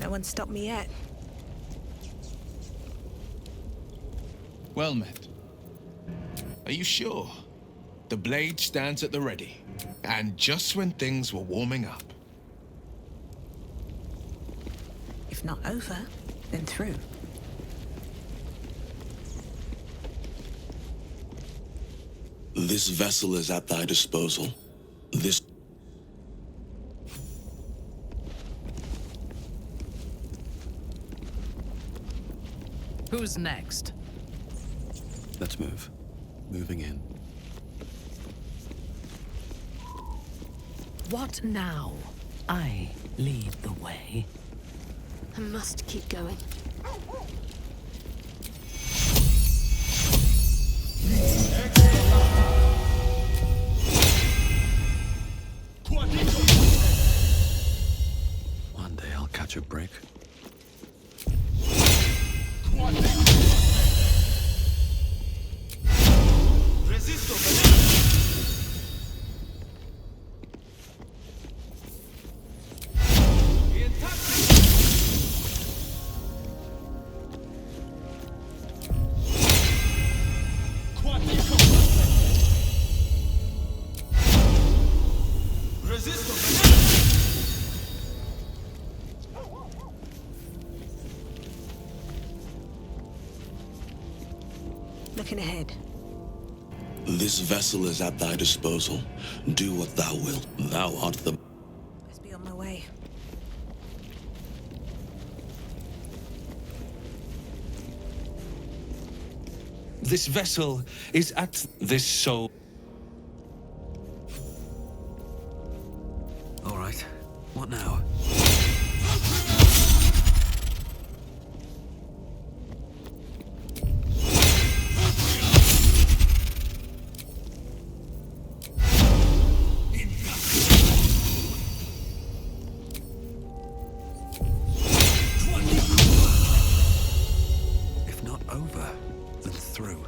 No one's stopped me yet. Well met. Are you sure? The blade stands at the ready. And just when things were warming up. If not over, then through. This vessel is at thy disposal. This... Who's next? Let's move. Moving in. What now? I lead the way. I must keep going. One day I'll catch a break. Looking ahead. This vessel is at thy disposal. Do what thou wilt. Thou art the... Best be on my way. This vessel is at this soul. All right. What now? If not over, then through.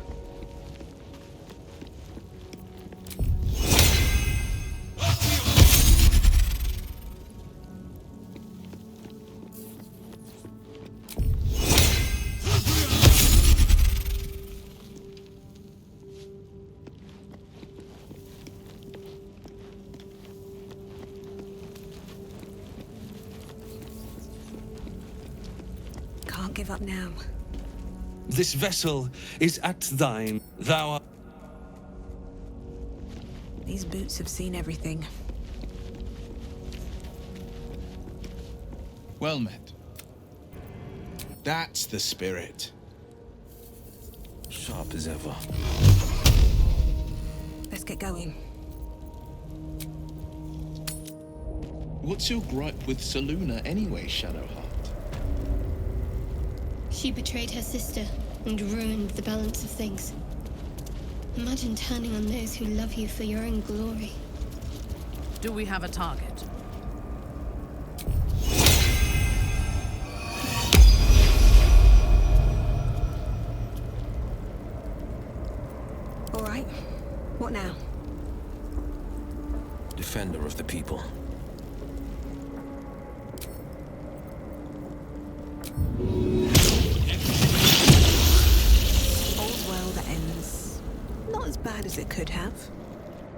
Can't give up now. This vessel is at thine. Thou art... These boots have seen everything. Well met. That's the spirit. Sharp as ever. Let's get going. What's your gripe with Saluna anyway, Shadowheart? She betrayed her sister and ruined the balance of things. Imagine turning on those who love you for your own glory. Do we have a target? All right. What now? Defender of the people. Old world that ends. Not as bad as it could have.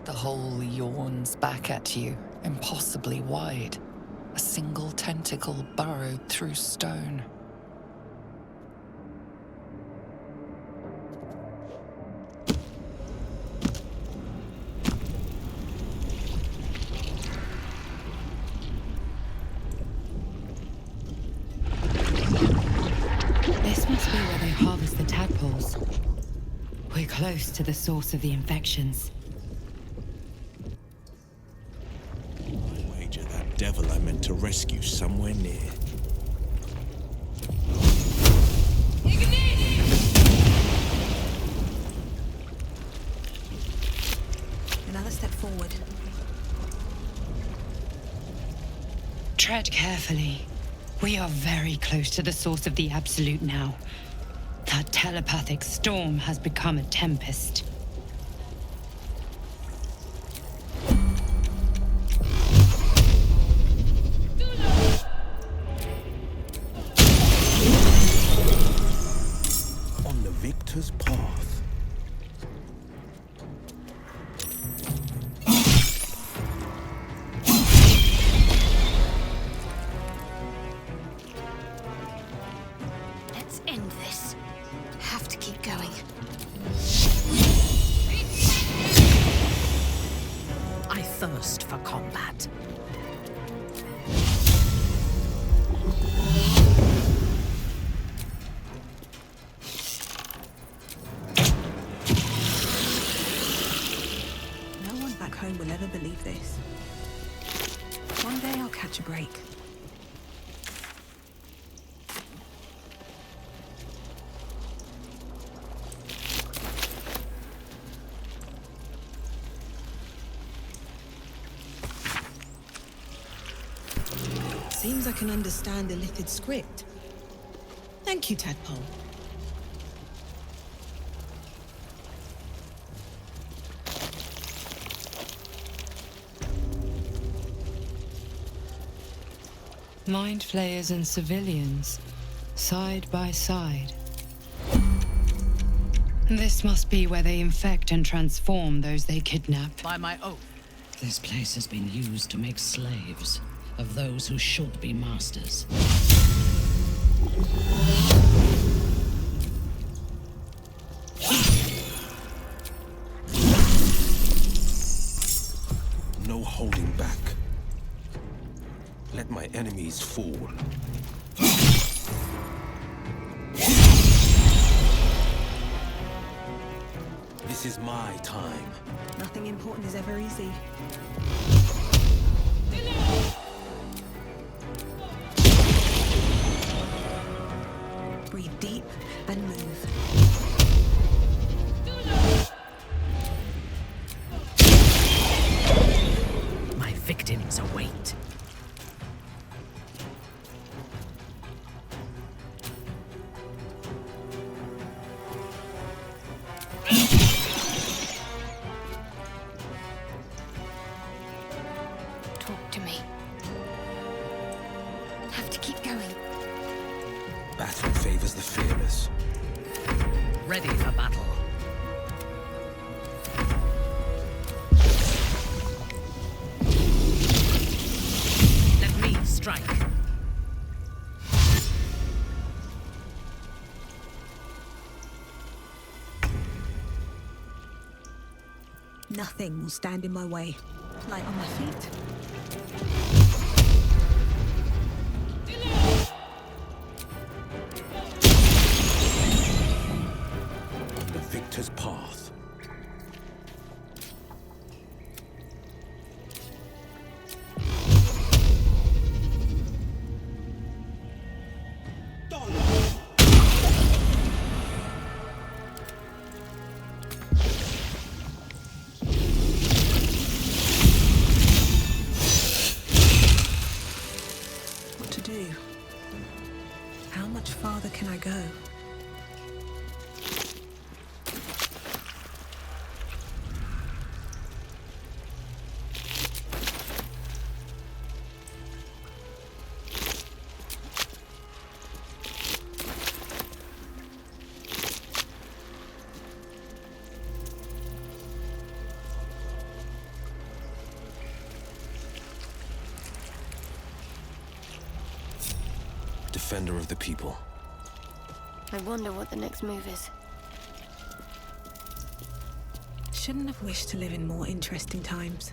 The hole yawns back at you, impossibly wide. A single tentacle burrowed through stone. This must be where they harvest the tadpoles. We're close to the source of the infections. I wager that devil I meant to rescue somewhere near. Another step forward. Tread carefully. We are very close to the source of the Absolute now. That telepathic storm has become a tempest. thirst for combat. No one back home will ever believe this. One day I'll catch a break. Seems I can understand the Lithid script. Thank you, Tadpole. Mind flayers and civilians, side by side. This must be where they infect and transform those they kidnap. By my oath. This place has been used to make slaves of those who should be masters. No holding back. Let my enemies fall. This is my time. Nothing important is ever easy. Breathe deep and move. My victims await. Talk to me. Have to keep going. Battle favors the fearless. Ready for battle. Let me strike. Nothing will stand in my way. Light on my feet. The victor's path. What to do? How much farther can I go? Defender of the people. I wonder what the next move is. Shouldn't have wished to live in more interesting times.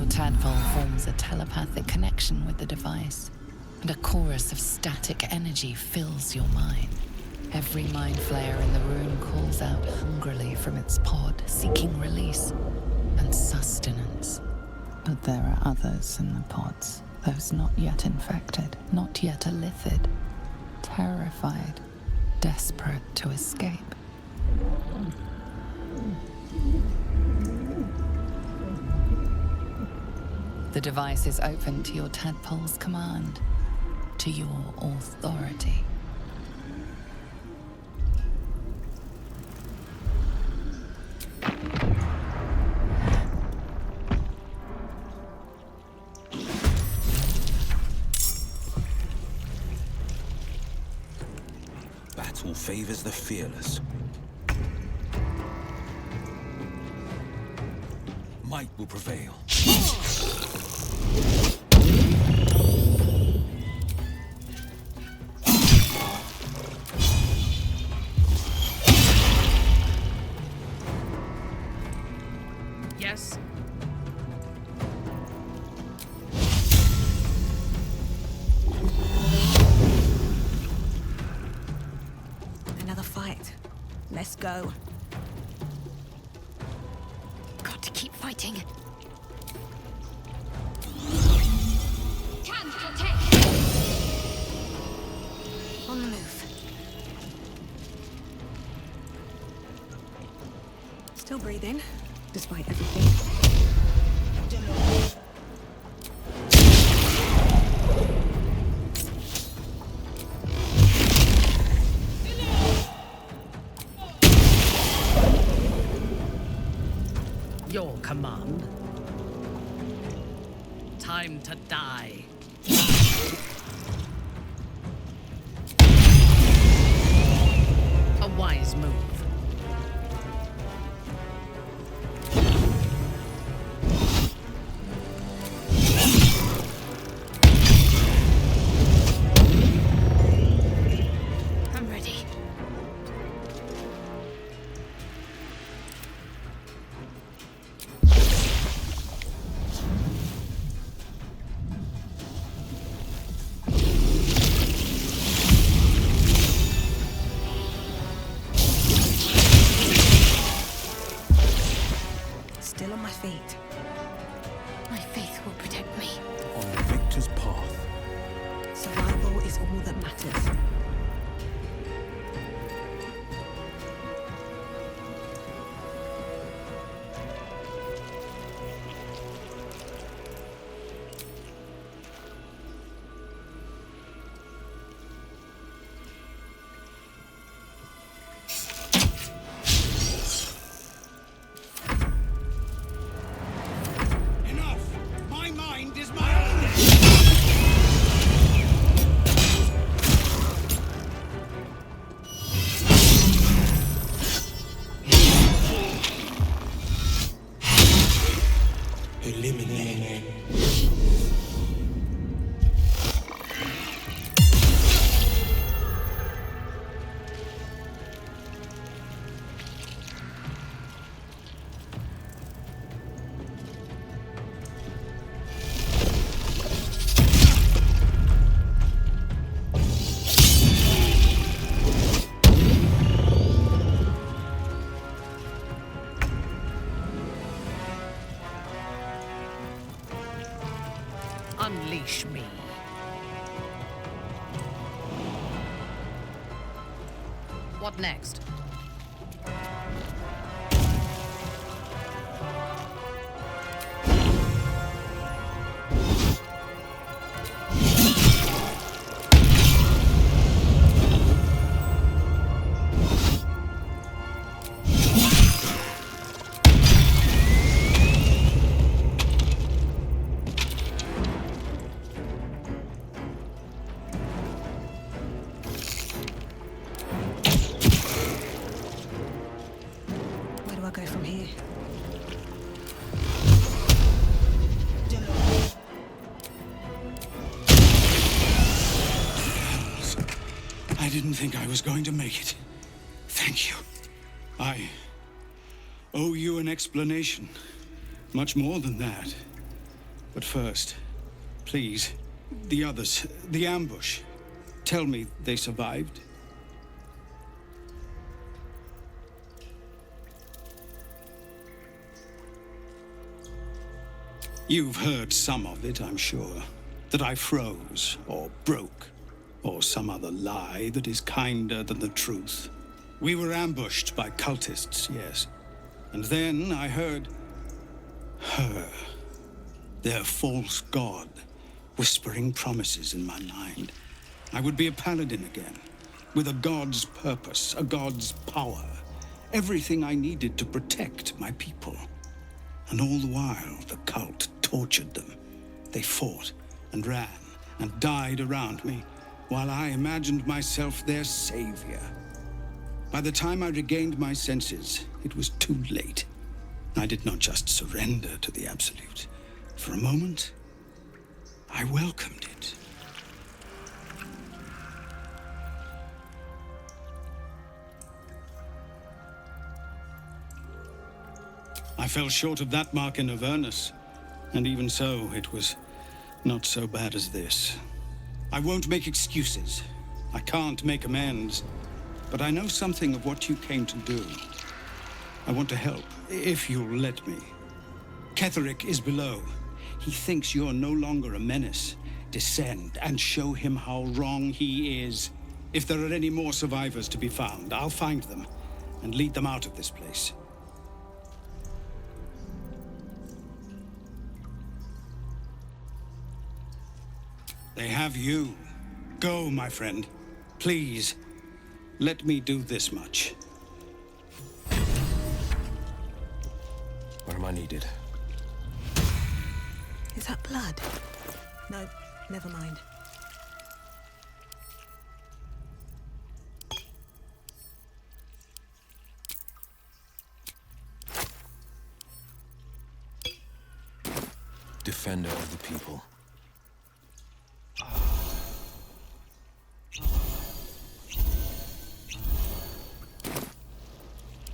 Tadpole forms a telepathic connection with the device, and a chorus of static energy fills your mind. Every mind flayer in the room calls out hungrily from its pod, seeking release and sustenance. But there are others in the pods, those not yet infected, not yet elithid, terrified, desperate to escape. The device is open to your tadpole's command, to your authority. battle favors the fearless. Might will prevail. Yes? Another fight. Let's go. Got to keep fighting. On the move. Still breathing, despite everything. Your command. Time to die. A wise move. I'm ready. Still on my feet. My faith will protect me. On the victor's path. Survival is all that matters. Enough! My mind is my own! Eliminate. Unleash me. What next? Where do I go from here? I didn't think I was going to make it. Thank you. I owe you an explanation. Much more than that. But first, please, the others, the ambush. Tell me they survived. You've heard some of it, I'm sure. That I froze, or broke, or some other lie that is kinder than the truth. We were ambushed by cultists, yes. And then I heard her, their false god, whispering promises in my mind. I would be a paladin again, with a god's purpose, a god's power. Everything I needed to protect my people. And all the while, the cult tortured them. They fought and ran and died around me, while I imagined myself their savior. By the time I regained my senses, it was too late. I did not just surrender to the Absolute. For a moment, I welcomed it. I fell short of that mark in Avernus, and even so, it was not so bad as this. I won't make excuses. I can't make amends. But I know something of what you came to do. I want to help, if you'll let me. Ketherick is below. He thinks you're no longer a menace. Descend and show him how wrong he is. If there are any more survivors to be found, I'll find them and lead them out of this place. They have you. Go, my friend. Please, let me do this much. Where am I needed? Is that blood? No, never mind. Defender of the people.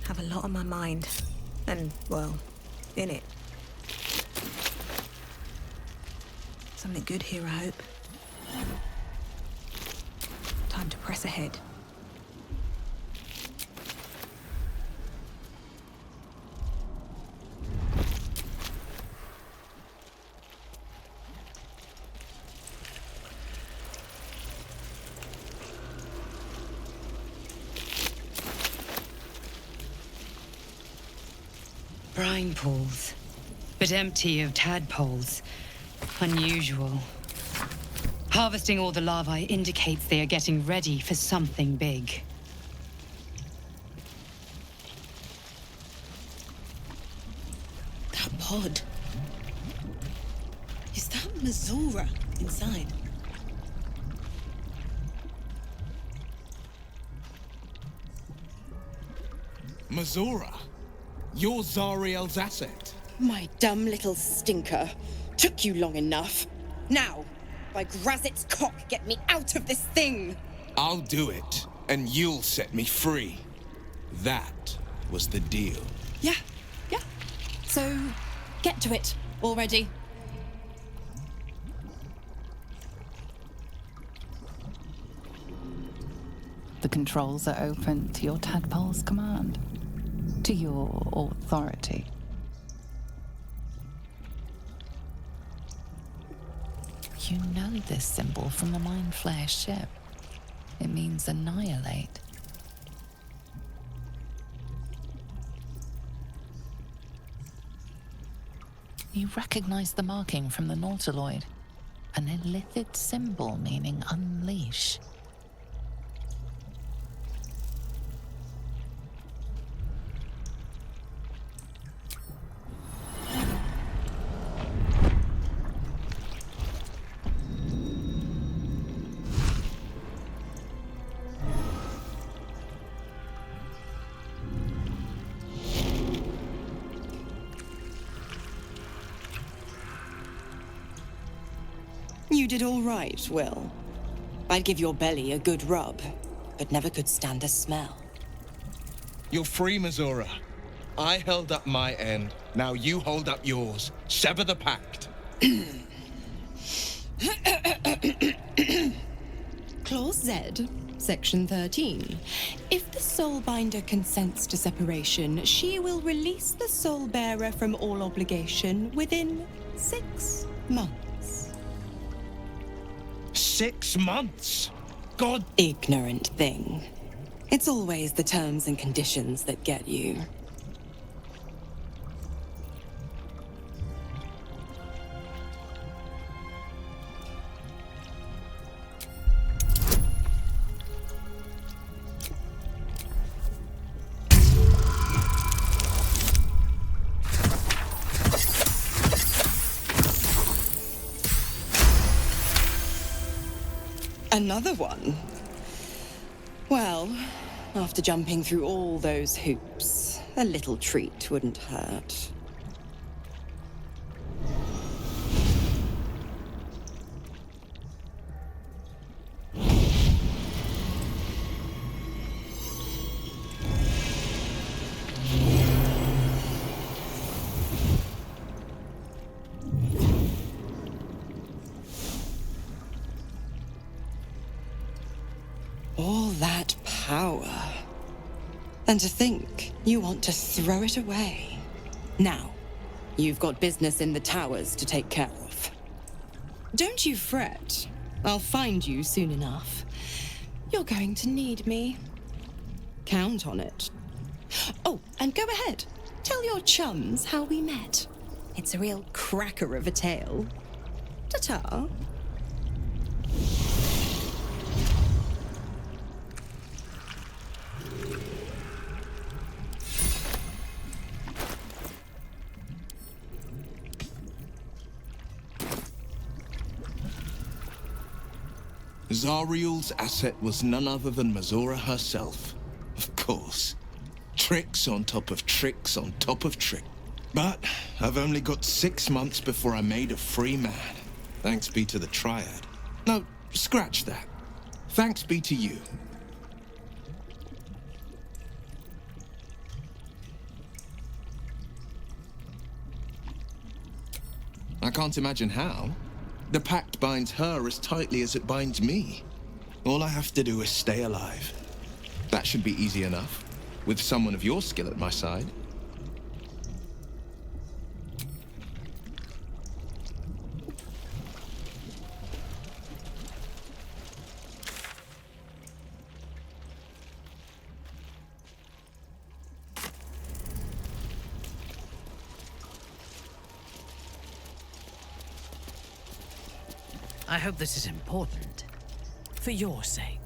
Have a lot on my mind. And, well, in it. Something good here, I hope. Time to press ahead. Brine pools, but empty of tadpoles. Unusual. Harvesting all the larvae indicates they are getting ready for something big. That pod. Is that Mazura inside? Mazura? You're Zariel's asset. My dumb little stinker. Took you long enough. Now, by Grazit's cock, get me out of this thing! I'll do it, and you'll set me free. That was the deal. Yeah. So, get to it already. The controls are open to your tadpole's command, to your authority. You know this symbol from the Mind Flayer ship. It means annihilate. You recognize the marking from the Nautiloid, an illithid symbol meaning unleash. You did all right, Will. I'd give your belly a good rub, but never could stand the smell. You're free, Mazura. I held up my end. Now you hold up yours. Sever the pact. Clause Z, Section 13. If the Soulbinder consents to separation, she will release the Soulbearer from all obligation within 6 months. 6 months? God... Ignorant thing. It's always the terms and conditions that get you. Another one? Well, After jumping through all those hoops, a little treat wouldn't hurt. All that power. And to think you want to throw it away. Now, you've got business in the towers to take care of. Don't you fret. I'll find you soon enough. You're going to need me. Count on it. Oh, and go ahead. Tell your chums how we met. It's a real cracker of a tale. Ta-ta. Zariel's asset was none other than Mazora herself. Of course. Tricks on top of tricks on top of tricks. But I've only got 6 months before I'm made a free man. Thanks be to the Triad. No, scratch that. Thanks be to you. I can't imagine how. The pact binds her as tightly as it binds me. All I have to do is stay alive. That should be easy enough, with someone of your skill at my side. I hope this is important. For your sake.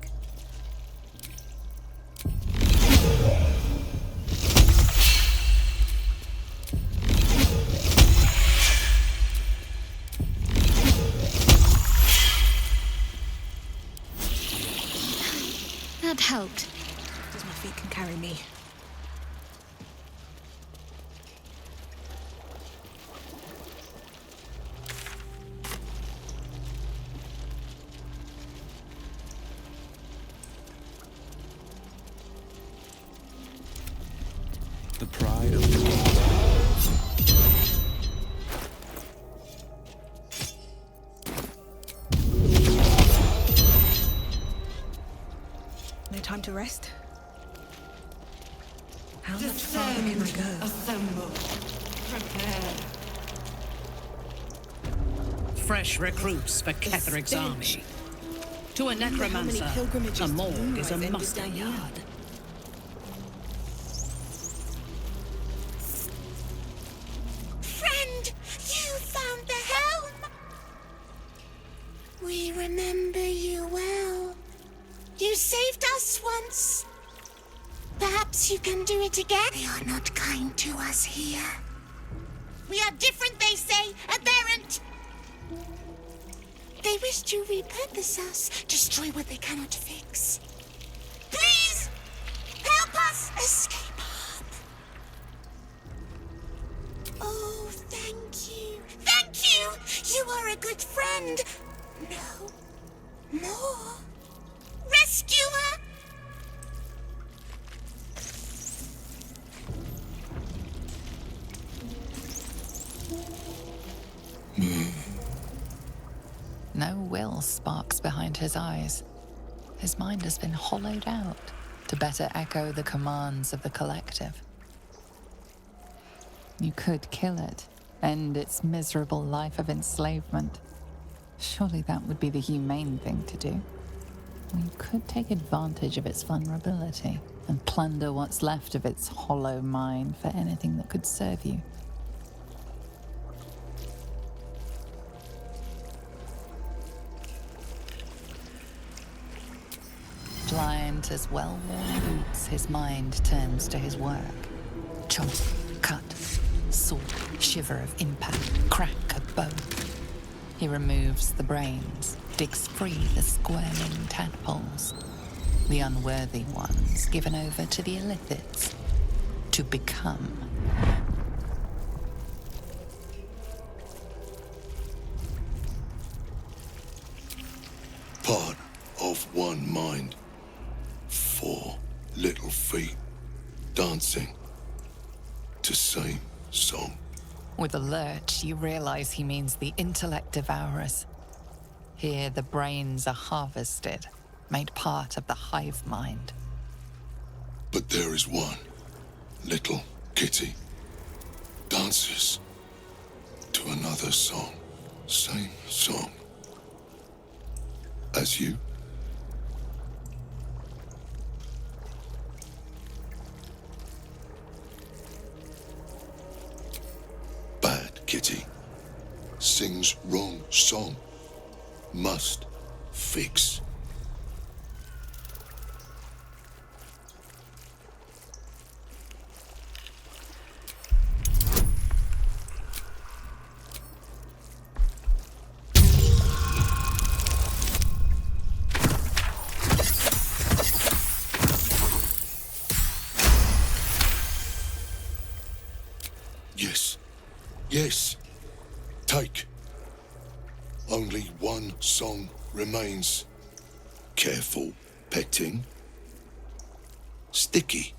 That helped. As my feet can carry me. The pride of the king. No time to rest? How much farther can I go? Assemble. Prepare. Fresh recruits for Ketheric's army. To a necromancer, a morgue is a muster yard. Friend, you found the helm! We remember you well. You saved us once. Perhaps you can do it again? They are not kind to us here. We are different, they say, aberrant. They wish to repurpose us, destroy what they cannot fix. Please, help us escape harm. Oh, thank you. Thank you! You are a good friend. No. More. Rescuer! No will sparks behind his eyes. His mind has been hollowed out to better echo the commands of the collective. You could kill it, end its miserable life of enslavement. Surely that would be the humane thing to do. Or you could take advantage of its vulnerability and plunder what's left of its hollow mind for anything that could serve you. Blind as well-worn boots, his mind turns to his work. Chop, cut, saw, shiver of impact, crack of bone. He removes the brains, digs free the squirming tadpoles. The unworthy ones given over to the Illithids to become. Part of one mind. 4 little feet dancing to same song. With a lurch, you realize he means the intellect devourers. Here, the brains are harvested, made part of the hive mind. But there is one little kitty dances to another song, same song as you. Bad kitty sings wrong song, must fix. Yes, take. Only one song remains. Careful petting. Sticky.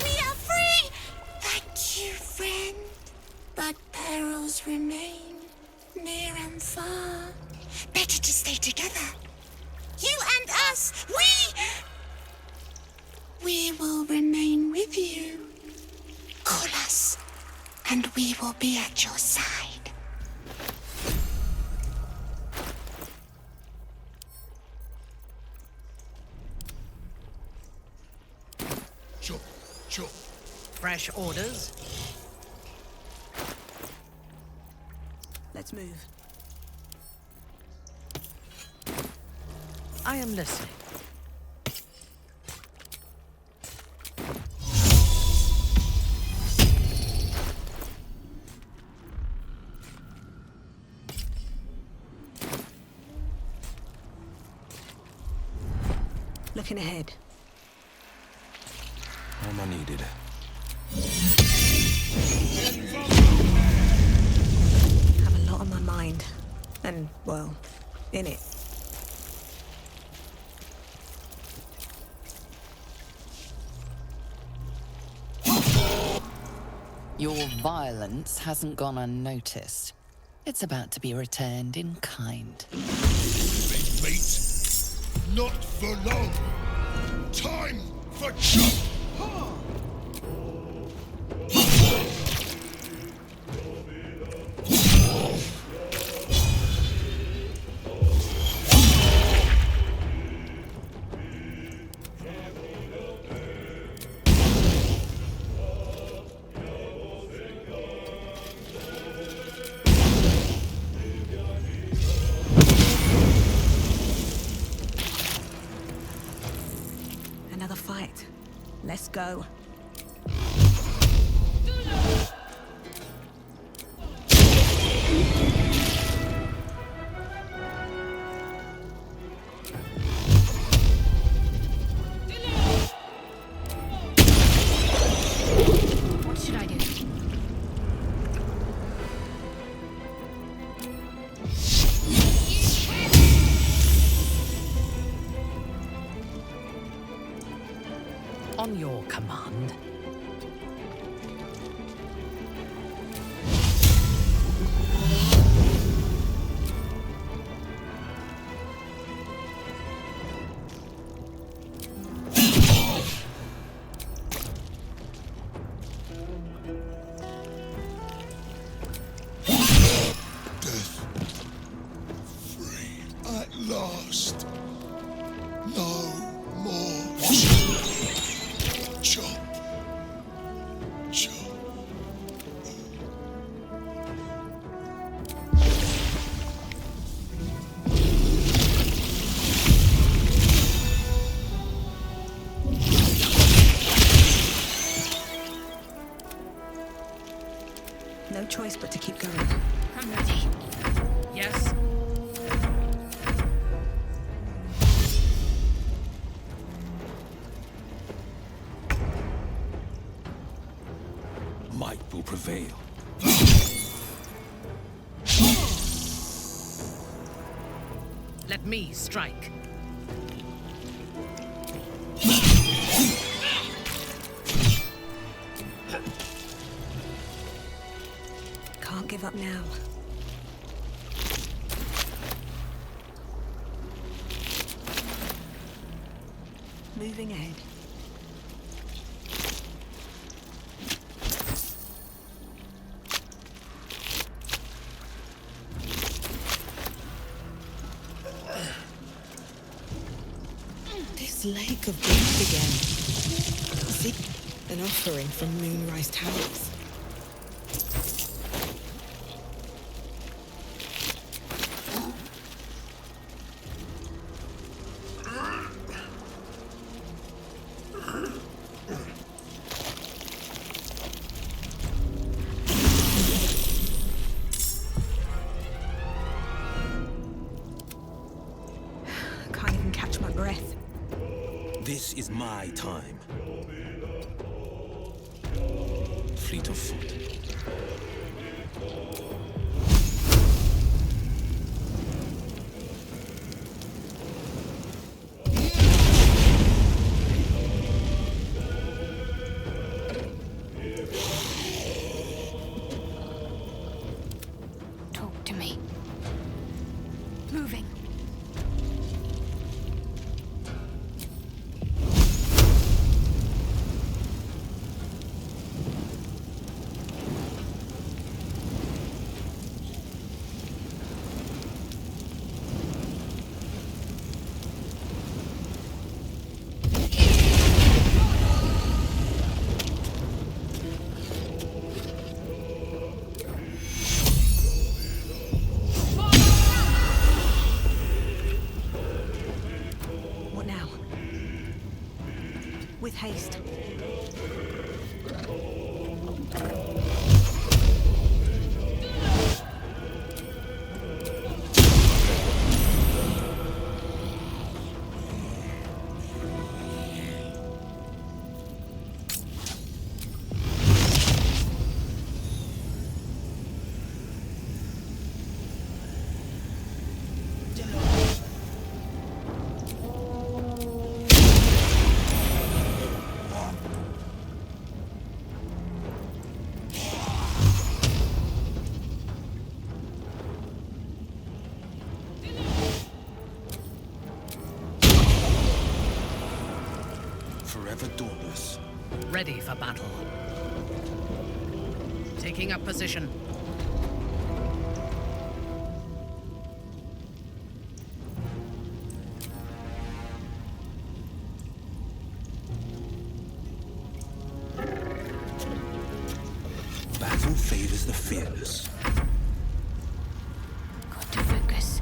We are free! Thank you, friend. But perils remain, near and far. Better to stay together. You and us, we will remain with you. Call us, and we will be at your side. Chop, chop. Fresh orders? Let's move. I am listening. Looking ahead. Am I needed? Have a lot on my mind. And, well, in it. Your violence hasn't gone unnoticed. It's about to be returned in kind. Mate, not for long. Time for chop. Another fight. Let's go. What should I do? On your command. Death. Free at last. No more. Chop. Chop. No choice but to keep going. I'm ready. Yes? Might will prevail. Let me strike. Can't give up now. Moving ahead. This lake of blood again. See? An offering from Moonrise Towers. Can't even catch my breath. This is my time. Fleet of foot. Talk to me. Moving. What now? With haste. Forever dauntless. Ready for battle. Taking up position. Battle favors the fearless. Got to focus.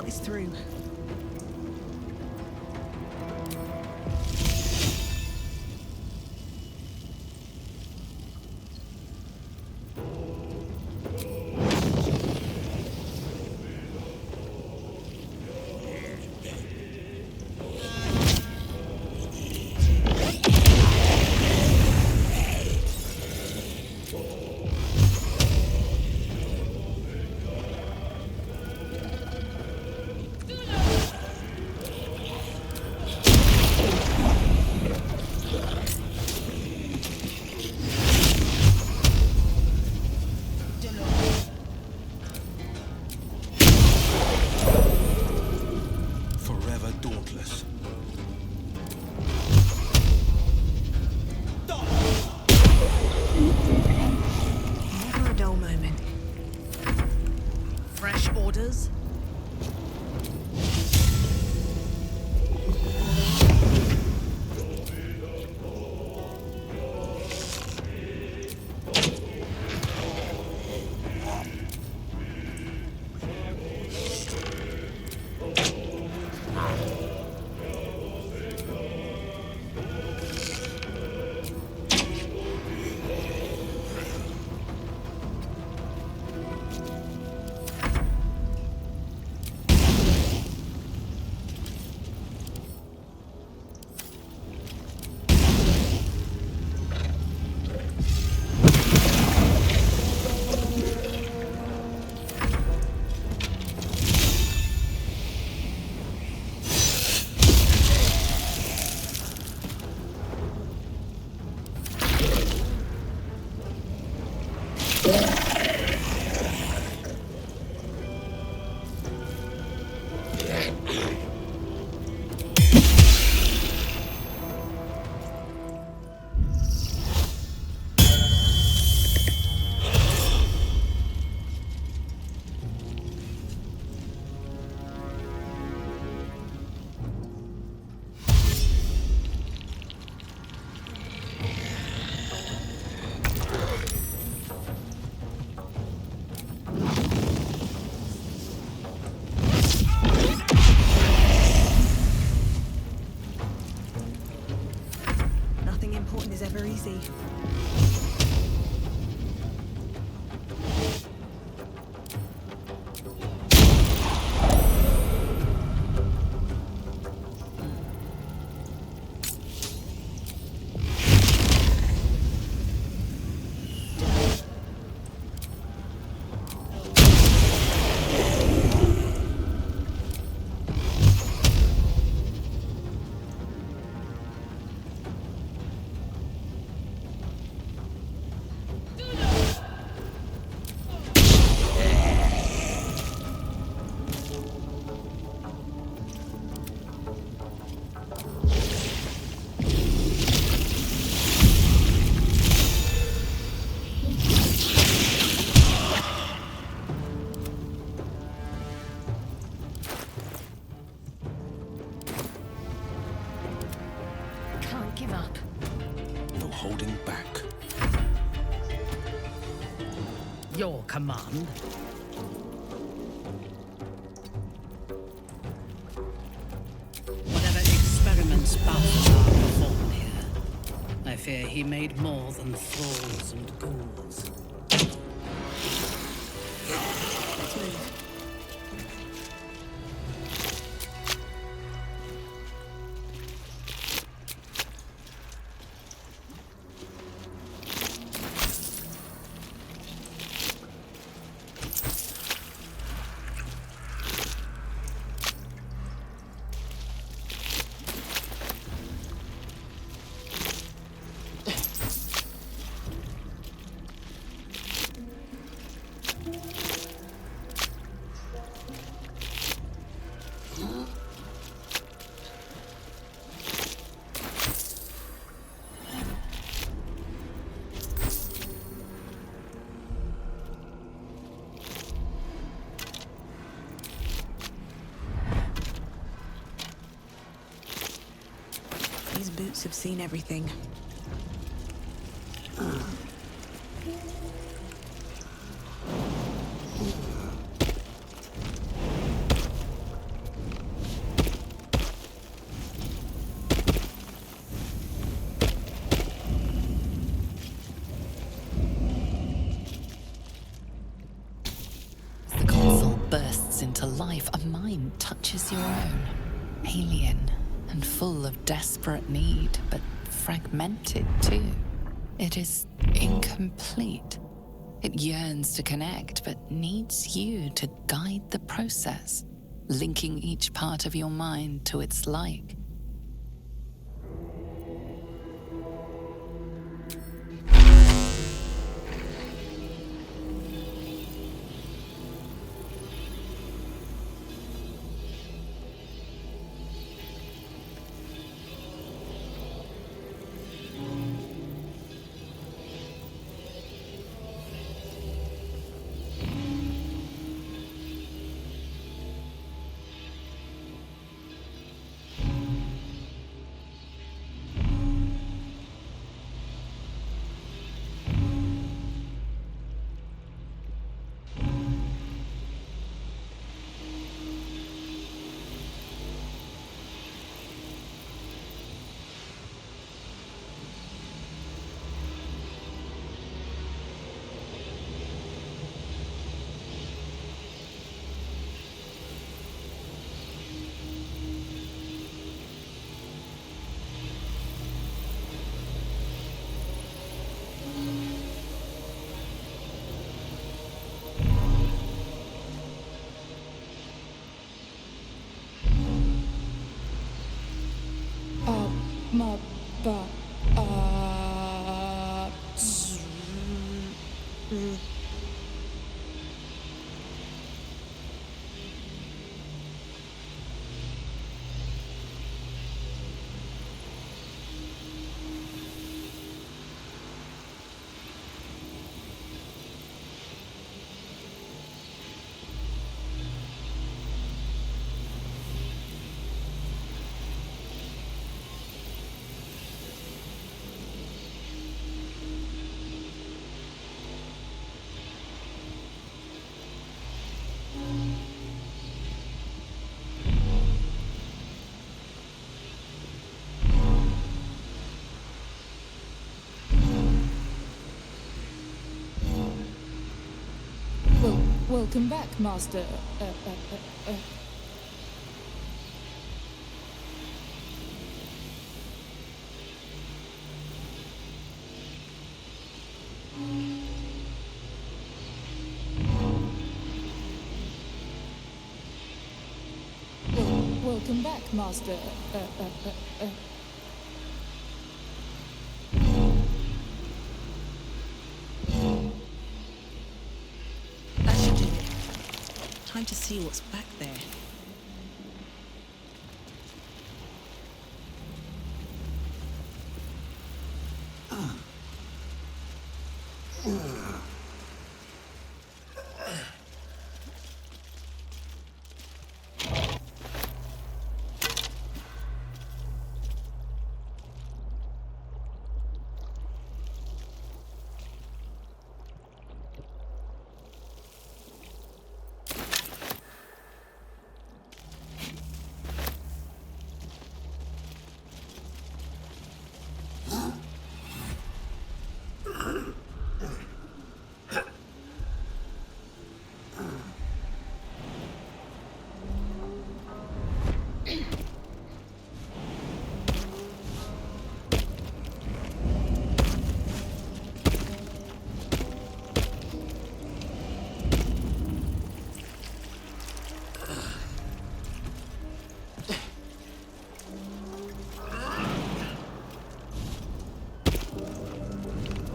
is through. Forever dauntless. Never a dull moment. Fresh orders? Nothing important is ever easy. Can't give up. No holding back. Your command. Whatever experiments Baldur performed here, I fear he made more than thralls and ghouls. Let's move. These boots have seen everything. life, a mind touches your own. Alien and full of desperate need, but fragmented too. It is incomplete. It yearns to connect, but needs you to guide the process, linking each part of your mind to its like. Welcome back, Master. Welcome back, Master. That should do it. Time to see what's back there.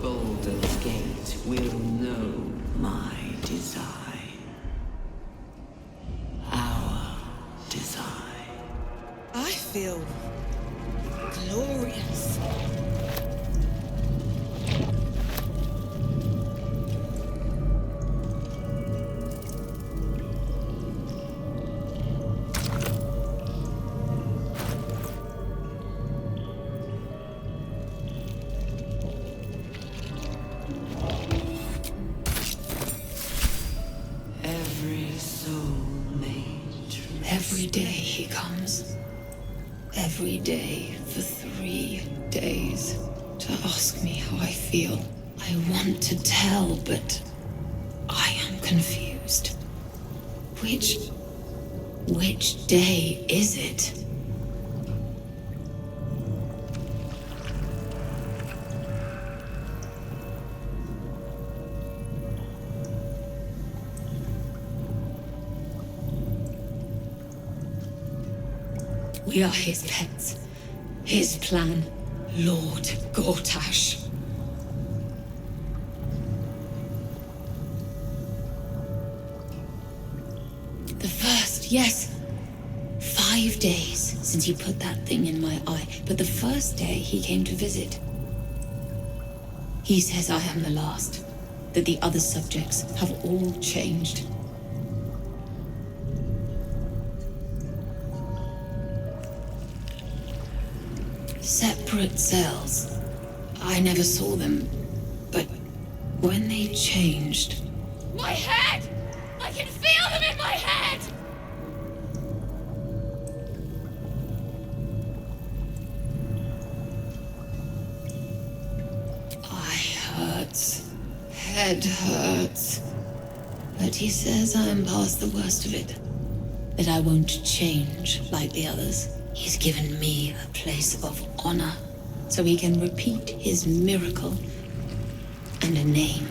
Baldur's Gate will know my design. Our design. I feel glorious. Every soul made. Every day he comes. Every day for 3 days to ask me how I feel. I want to tell, but I am confused. Which Which day is it? We are his pets. His plan, Lord Gortash. The first, yes. 5 days since he put that thing in my eye, but the first day he came to visit. He says I am the last, that the other subjects have all changed. Separate cells. I never saw them, but when they changed... My head! I can feel them in my head! Eye hurts. Head hurts. But he says I am past the worst of it. That I won't change like the others. He's given me a place of honor, so he can repeat his miracle and a name.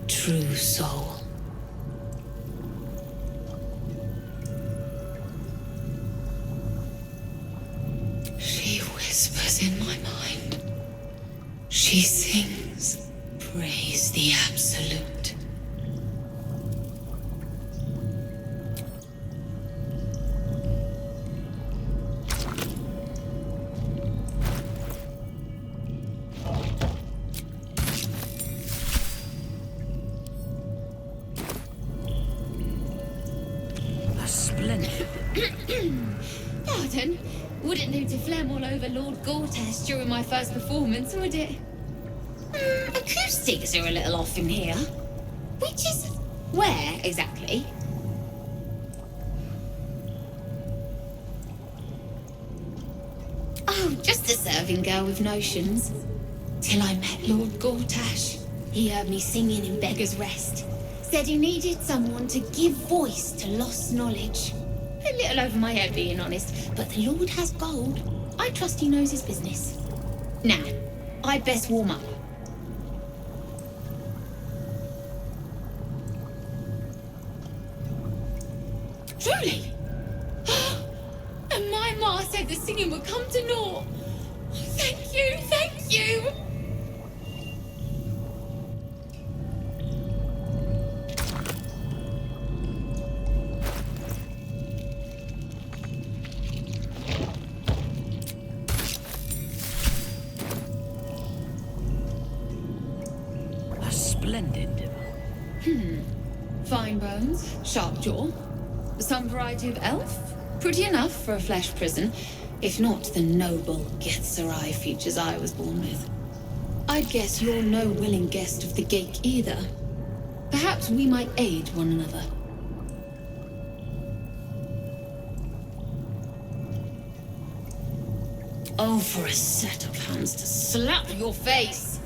True Soul. She whispers in my mind. She sings, praise the Absolute. Pardon? Wouldn't do to phlegm all over Lord Gortash during my first performance, would it? Acoustics are a little off in here. Which is... where, exactly? Oh, just a serving girl with notions. Till I met Lord Gortash. He heard me singing in Beggar's Rest. Said he needed someone to give voice to lost knowledge. A little over my head, being honest, but the Lord has gold. I trust he knows his business. Now, I'd best warm up. Truly? And my ma said the singing would come to naught. Thank you, thank you! Fine bones, sharp jaw. Some variety of elf. Pretty enough for a flesh prison, if not the noble Gethzerai features I was born with. I'd guess you're no willing guest of the gate either. Perhaps we might aid one another. Oh, for a set of hands to slap your face!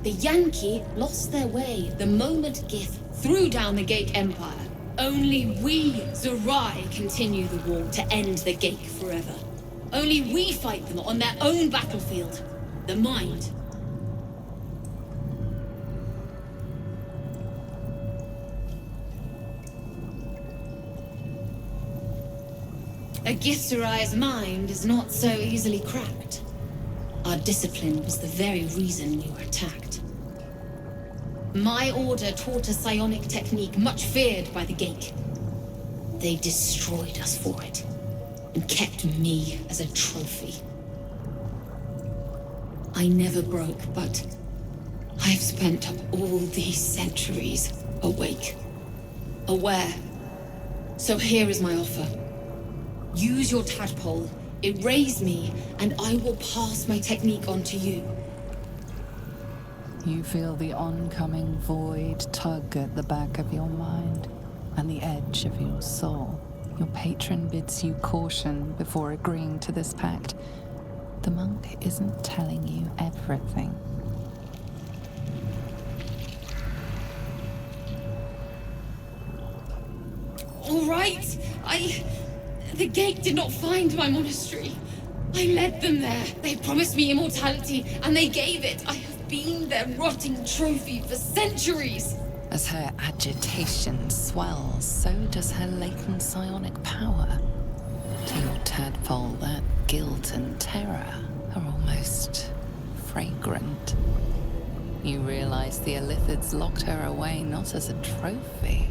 The Yankee lost their way the moment Gith threw down the Gate Empire. Only we, Zerai, continue the war to end the Gate forever. Only we fight them on their own battlefield, the Mind. A Githzerai's mind is not so easily cracked. Our discipline was the very reason we were attacked. My order taught a psionic technique much feared by the Gate. They destroyed us for it, and kept me as a trophy. I never broke, but I've spent all these centuries awake, aware. So here is my offer. Use your tadpole, erase me, and I will pass my technique on to you. You feel the oncoming void tug at the back of your mind and the edge of your soul. Your patron bids you caution before agreeing to this pact. The monk isn't telling you everything. All right. The gate did not find my monastery. I led them there. They promised me immortality, and they gave it. I have been their rotting trophy for centuries. As her agitation swells, so does her latent psionic power. To your tadpole, that guilt and terror are almost fragrant. You realize the Illithids locked her away not as a trophy,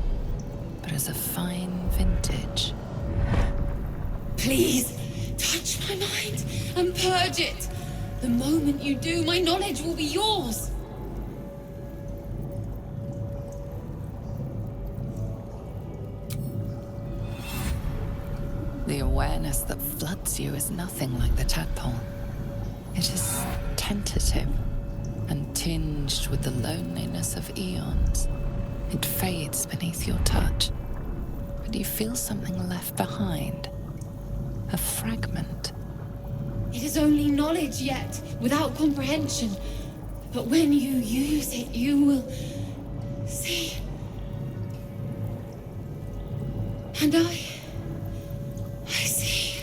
but as a fine vintage. Please, touch my mind and purge it. The moment you do, my knowledge will be yours. The awareness that floods you is nothing like the tadpole. It is tentative and tinged with the loneliness of eons. It fades beneath your touch, but you feel something left behind. A fragment. It is only knowledge yet, without comprehension. But when you use it, you will see. And I see.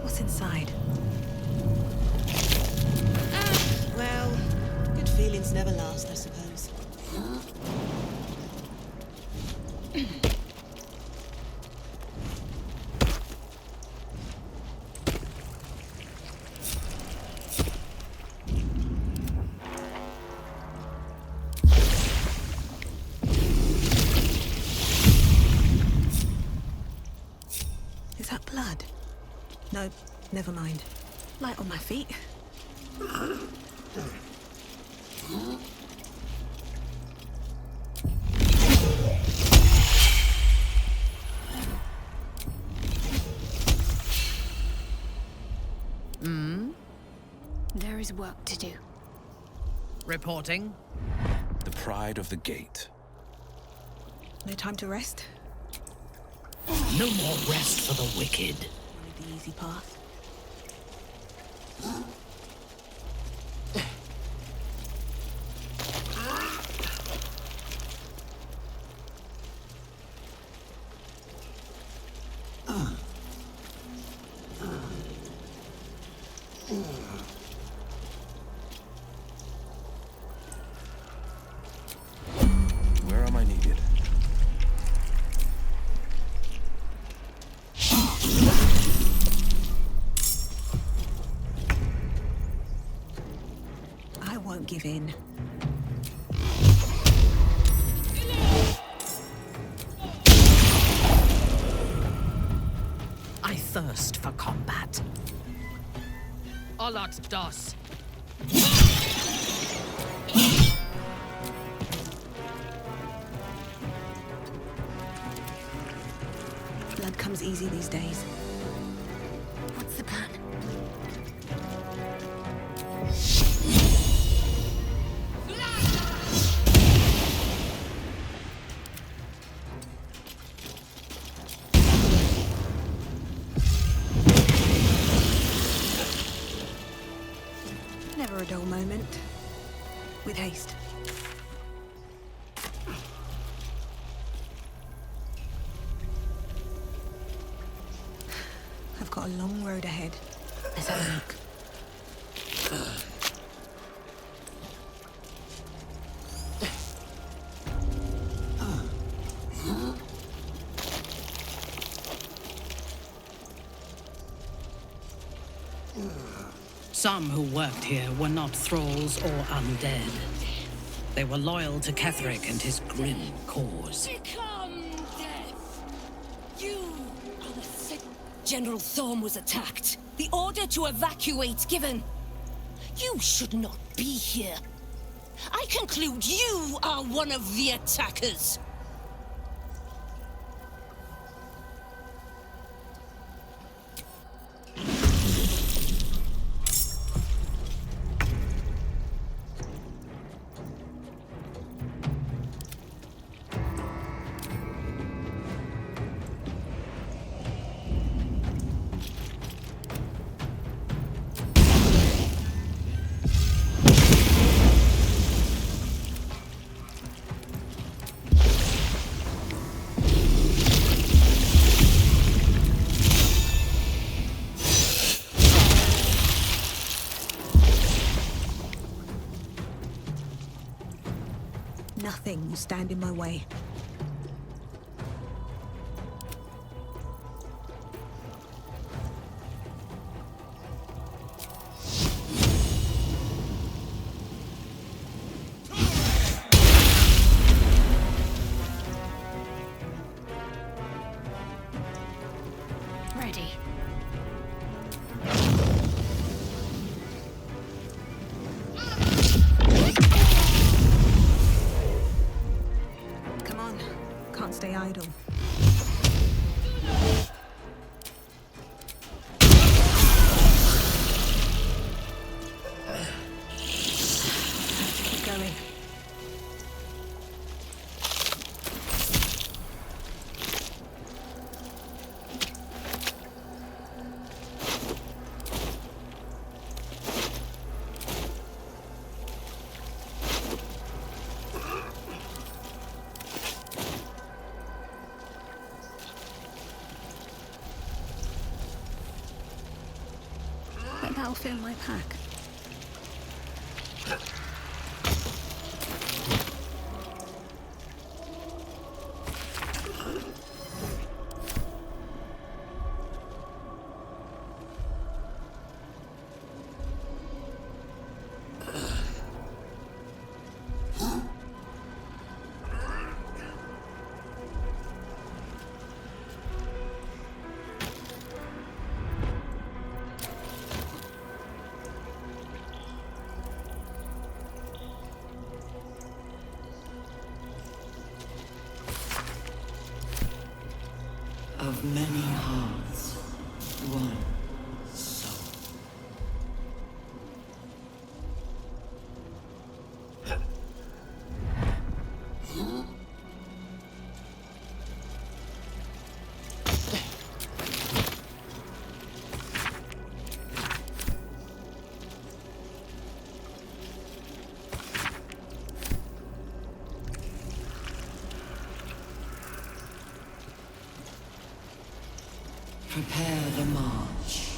What's inside? Well, good feelings never last, I suppose. Is that blood? No, never mind. Light on my feet. There is work to do. Reporting. The pride of the gate. No time to rest? No more rest for the wicked. Only the easy path. Where am I needed? I won't give in. I thirst for combat. Alat Das. Blood comes easy these days. What's the plan? Never a dull moment. With haste. I've got a long road ahead. Let's have a look. Some who worked here were not thralls or undead. They were loyal to Ketheric and his grim cause. Become death. You are the sick. General Thorm was attacked. The order to evacuate given. You should not be here. I conclude you are one of the attackers. nothing will stand in my way. Ready. Come on, can't stay idle. Keep going. But that'll fill my pack. Of many hearts, one soul. Prepare the march.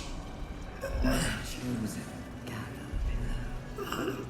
My chosen caterpillar.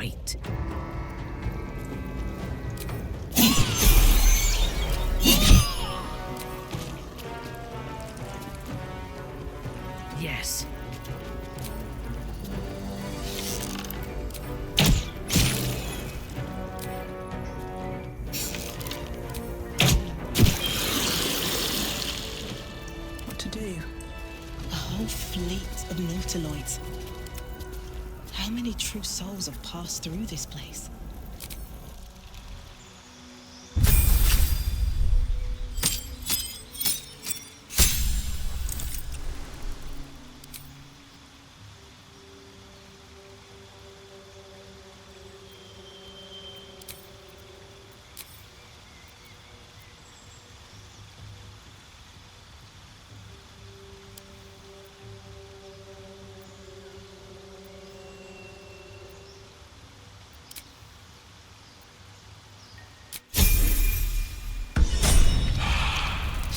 wait. Yes. What to do? A whole fleet of nautiloids. How many true souls have passed through this place?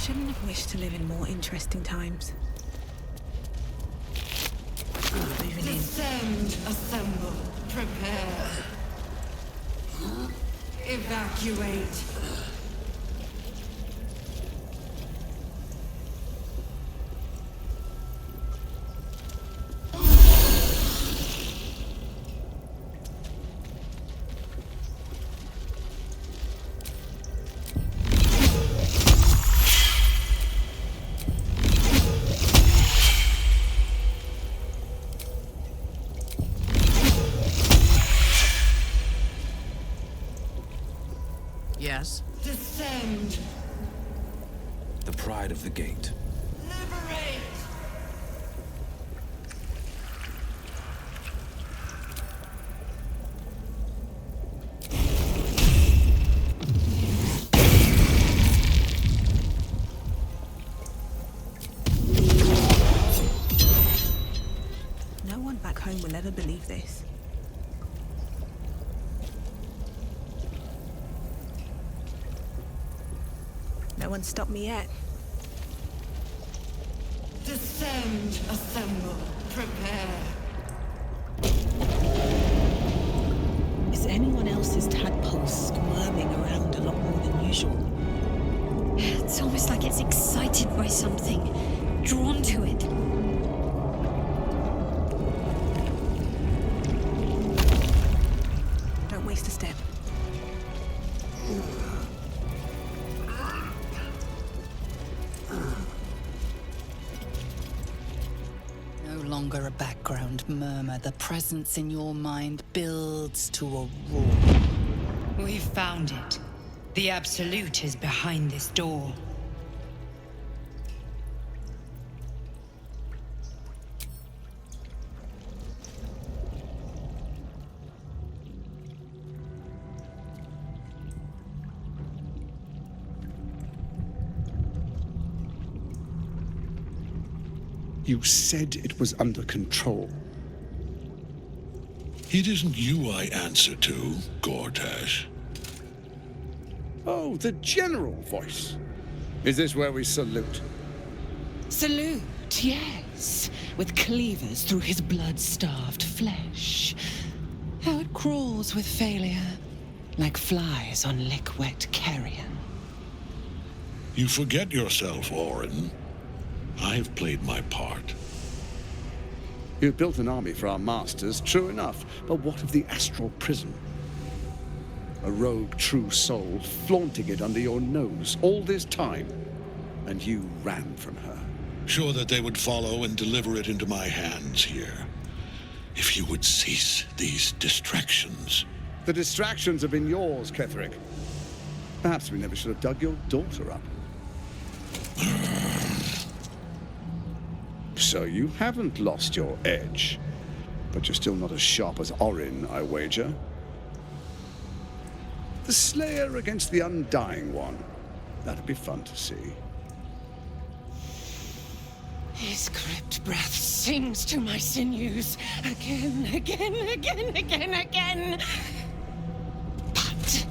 Shouldn't have wished to live in more interesting times. Moving in. Descend, assemble, prepare. Evacuate. Yes? Descend. The pride of the gate. Liberate. No one back home will ever believe this. No one stopped me yet. Descend, assemble, prepare. Is anyone else's tadpole squirming around a lot more than usual? It's almost like it's excited by something, drawn to it. Don't waste a step. No longer a background murmur. The presence in your mind builds to a roar. We've found it. The Absolute is behind this door. You said it was under control. It isn't you I answer to, Gortash. Oh, the general voice. Is this where we salute? Salute, yes, with cleavers through his blood-starved flesh. How it crawls with failure, like flies on lick-wet carrion. You forget yourself, Orin. I've played my part. You built an army for our masters, true enough. But what of the astral prison? A rogue true soul flaunting it under your nose all this time. And you ran from her. Sure that they would follow and deliver it into my hands here. If you would cease these distractions. The distractions have been yours, Ketherick. Perhaps we never should have dug your daughter up. So you haven't lost your edge. But you're still not as sharp as Orin, I wager. The Slayer against the Undying One. That'd be fun to see. His crypt breath sings to my sinews again, again, again, again, again. But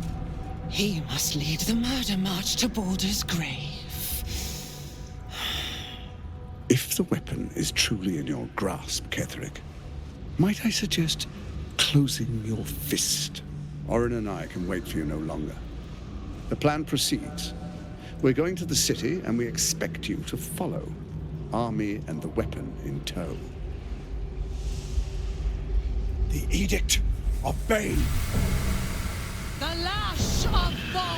he must lead the murder march to Baldur's grave. If the weapon is truly in your grasp, Ketherick, might I suggest closing your fist. Orin and I can wait for you no longer. The plan proceeds. We're going to the city, and we expect you to follow. Army and the weapon in tow. The Edict of Bane. The Lash of Thor!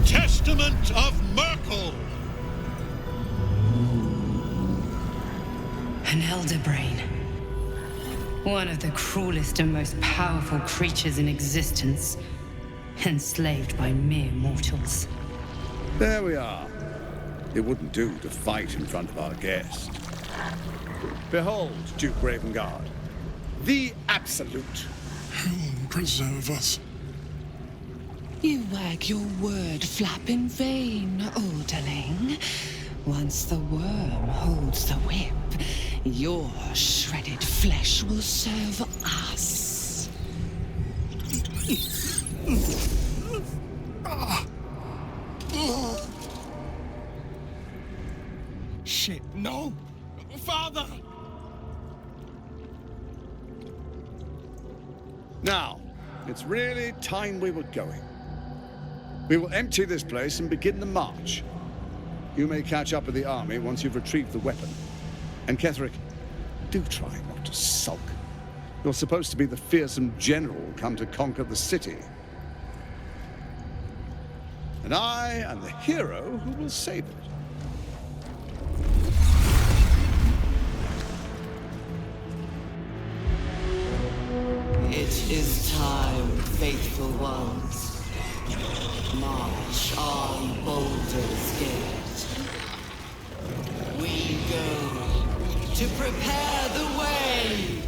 Testament of Merkel! An elder brain. One of the cruelest and most powerful creatures in existence. Enslaved by mere mortals. There we are. It wouldn't do to fight in front of our guest. Behold, Duke Ravengard. The Absolute. Whom preserve us? You wag your word flap in vain, Alderling. Once the worm holds the whip, your shredded flesh will serve us. Shit, no! Father! Now, it's really time we were going. We will empty this place and begin the march. You may catch up with the army once you've retrieved the weapon. And Ketheric, do try not to sulk. You're supposed to be the fearsome general come to conquer the city. And I am the hero who will save it. It is time, faithful ones. March on Baldur's Gate. We go to prepare the way.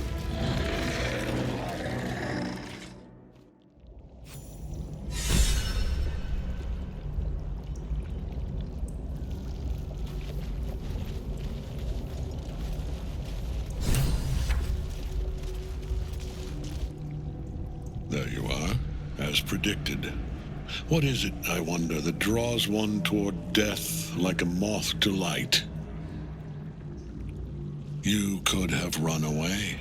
There you are, as predicted. What is it, I wonder, that draws one toward death like a moth to light? You could have run away,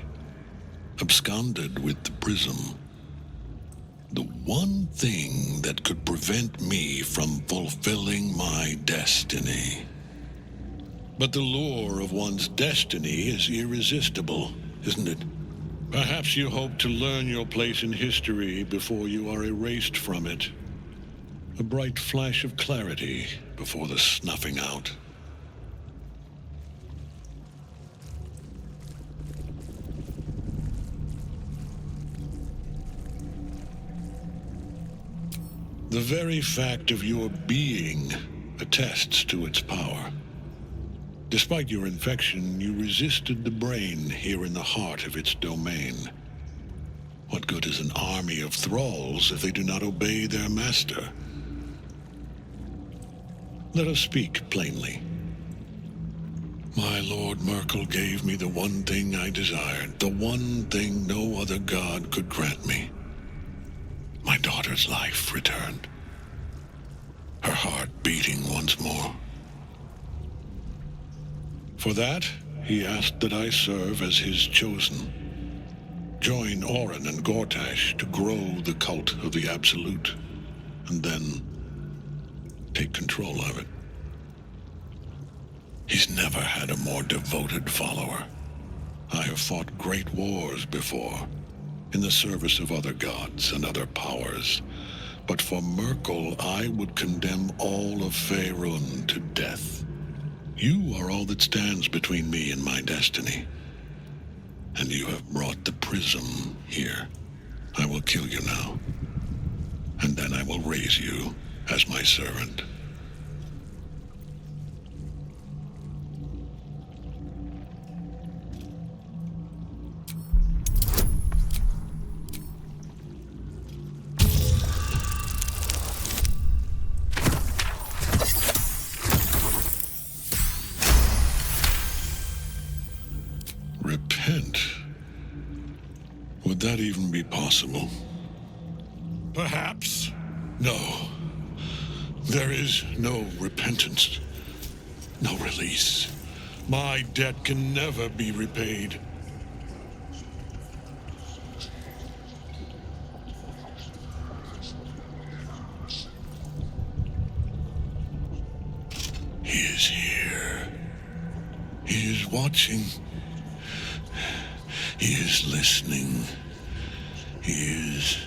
absconded with the prism. The one thing that could prevent me from fulfilling my destiny. But the lure of one's destiny is irresistible, isn't it? Perhaps you hope to learn your place in history before you are erased from it. A bright flash of clarity before the snuffing out. The very fact of your being attests to its power. Despite your infection, you resisted the brain here in the heart of its domain. What good is an army of thralls if they do not obey their master? Let us speak plainly. My Lord Merkel gave me the one thing I desired, the one thing no other god could grant me. My daughter's life returned. Her heart beating once more. For that, he asked that I serve as his chosen. Join Orin and Gortash to grow the cult of the Absolute, and then take control of it. He's never had a more devoted follower. I have fought great wars before, in the service of other gods and other powers. But for Merkel, I would condemn all of Faerun to death. You are all that stands between me and my destiny. And you have brought the prism here. I will kill you now. And then I will raise you as my servant. repent. Would that even be possible? Perhaps. No. There is no repentance. No release. My debt can never be repaid. He is here. He is watching. He is listening. He is...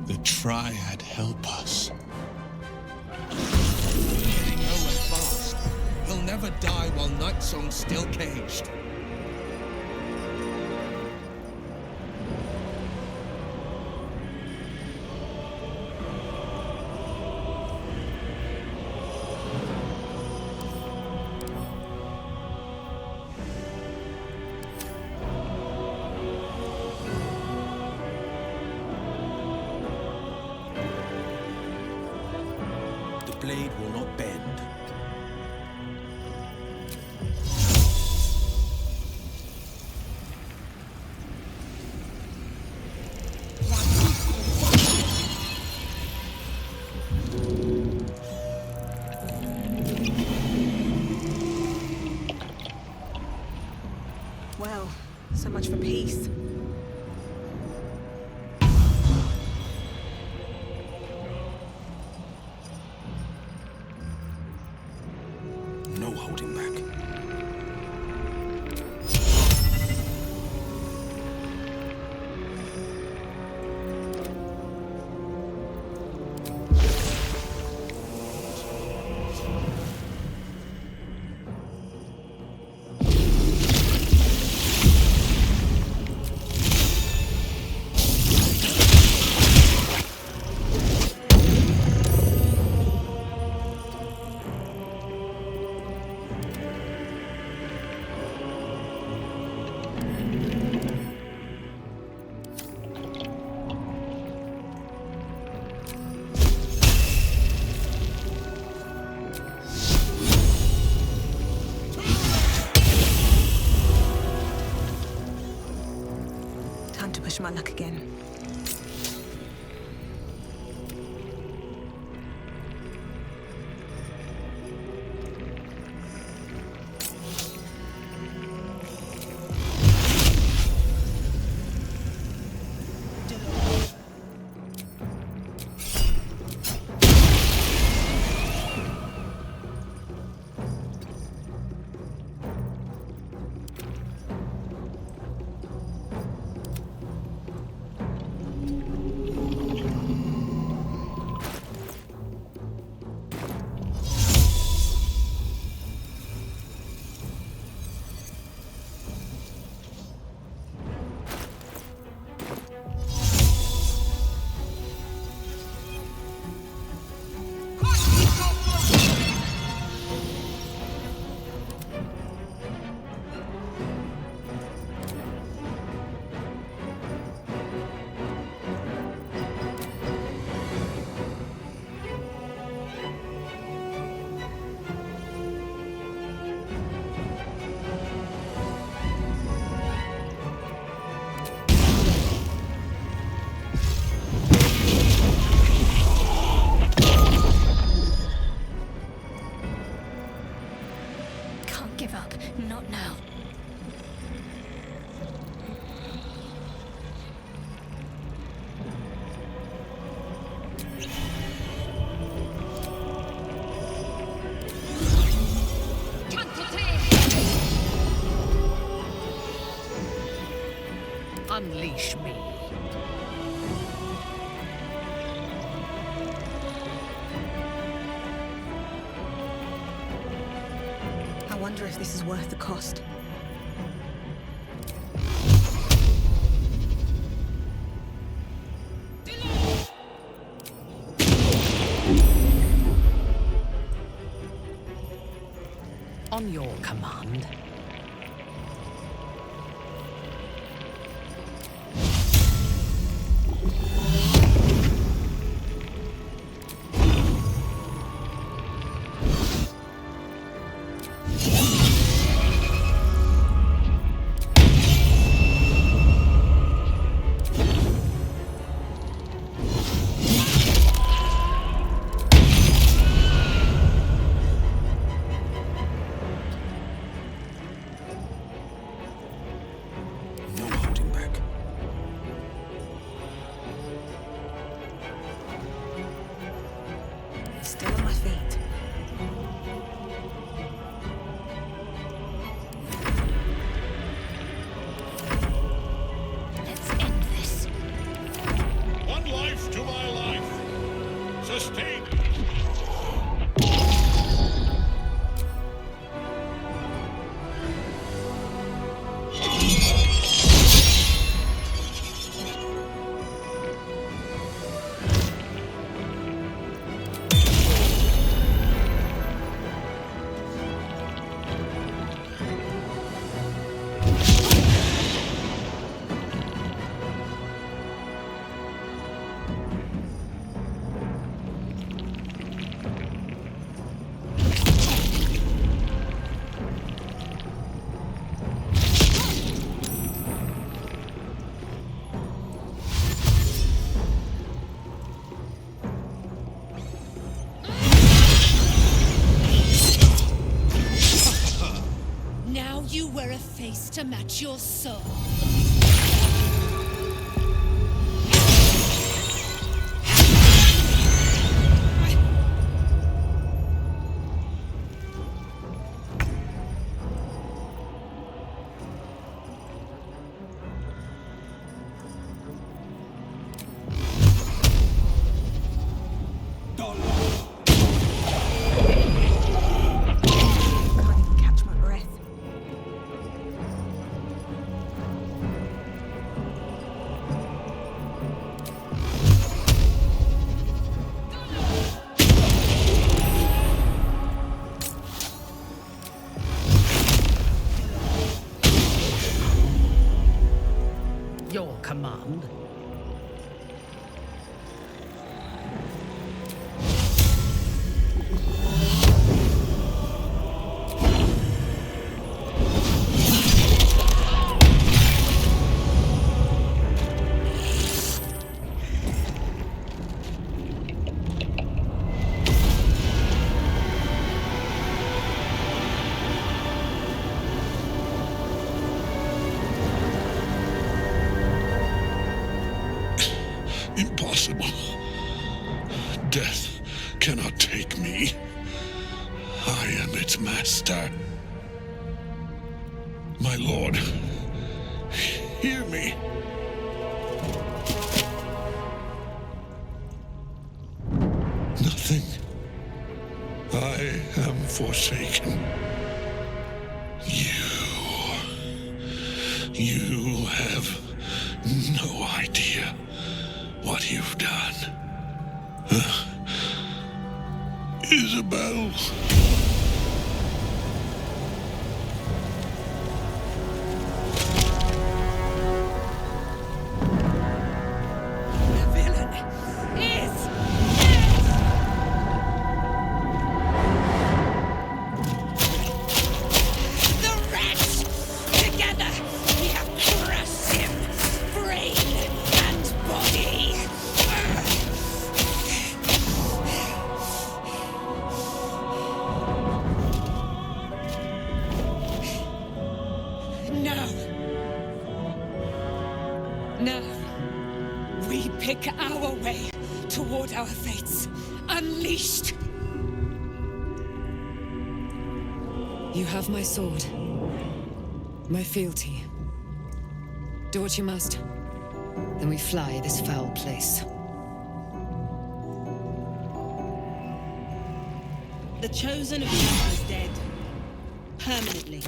The Triad help us. Getting nowhere fast. He'll never die while Nightsong's still caged. The blade will not bend. Well, so much for peace. No holding back. punish me. I wonder if this is worth the cost. On your command. No holding back. Still on my feet. Let's end this. One life to my life. Sustain. Now you wear a face to match your soul. Can't even catch my breath. Your command. Impossible. Death cannot take me. I am its master. My lord, hear me. Nothing. I am forsaken. You have no idea what you've done. Isabel. The villain is the wretch! Together we have crushed him, brain and body. Now, we pick our way toward our fates, unleashed. You have my sword, my fealty. Do what you must. Then we fly this foul place. The Chosen of Eden is dead. Permanently,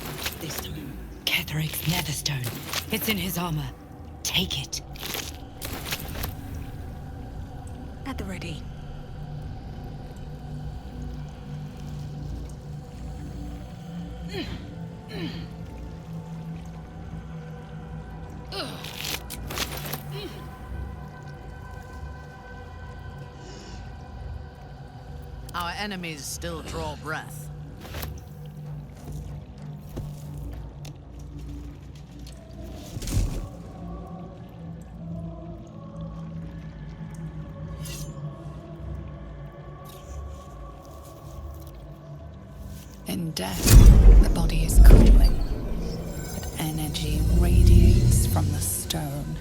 this time. Ketheric's Netherstone. It's in his armor. Take it. At the ready. Our enemies still draw breath. In death, the body is cooling, but energy radiates from the stone.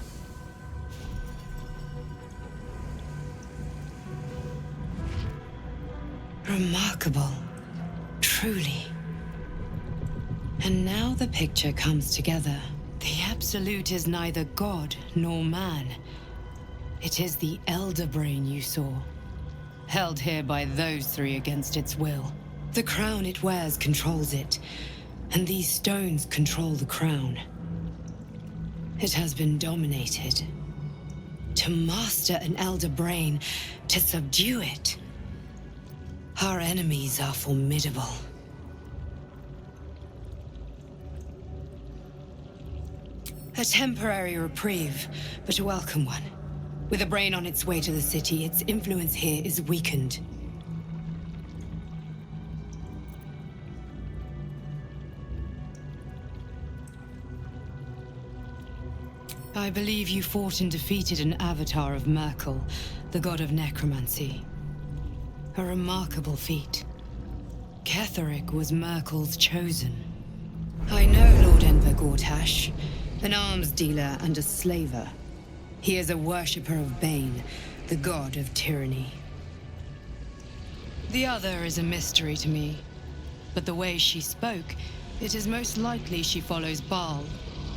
Remarkable. Truly. And now the picture comes together. The Absolute is neither god nor man. It is the Elder Brain you saw, held here by those three against its will. The crown it wears controls it, and these stones control the crown. It has been dominated. To master an Elder Brain, to subdue it. Our enemies are formidable. A temporary reprieve, but a welcome one. With a brain on its way to the city, its influence here is weakened. I believe you fought and defeated an avatar of Merkel, the god of necromancy. A remarkable feat. Ketheric was Merkel's chosen. I know Lord Enver Gortash, an arms dealer and a slaver. He is a worshipper of Bane, the god of tyranny. The other is a mystery to me, but the way she spoke, it is most likely she follows Baal,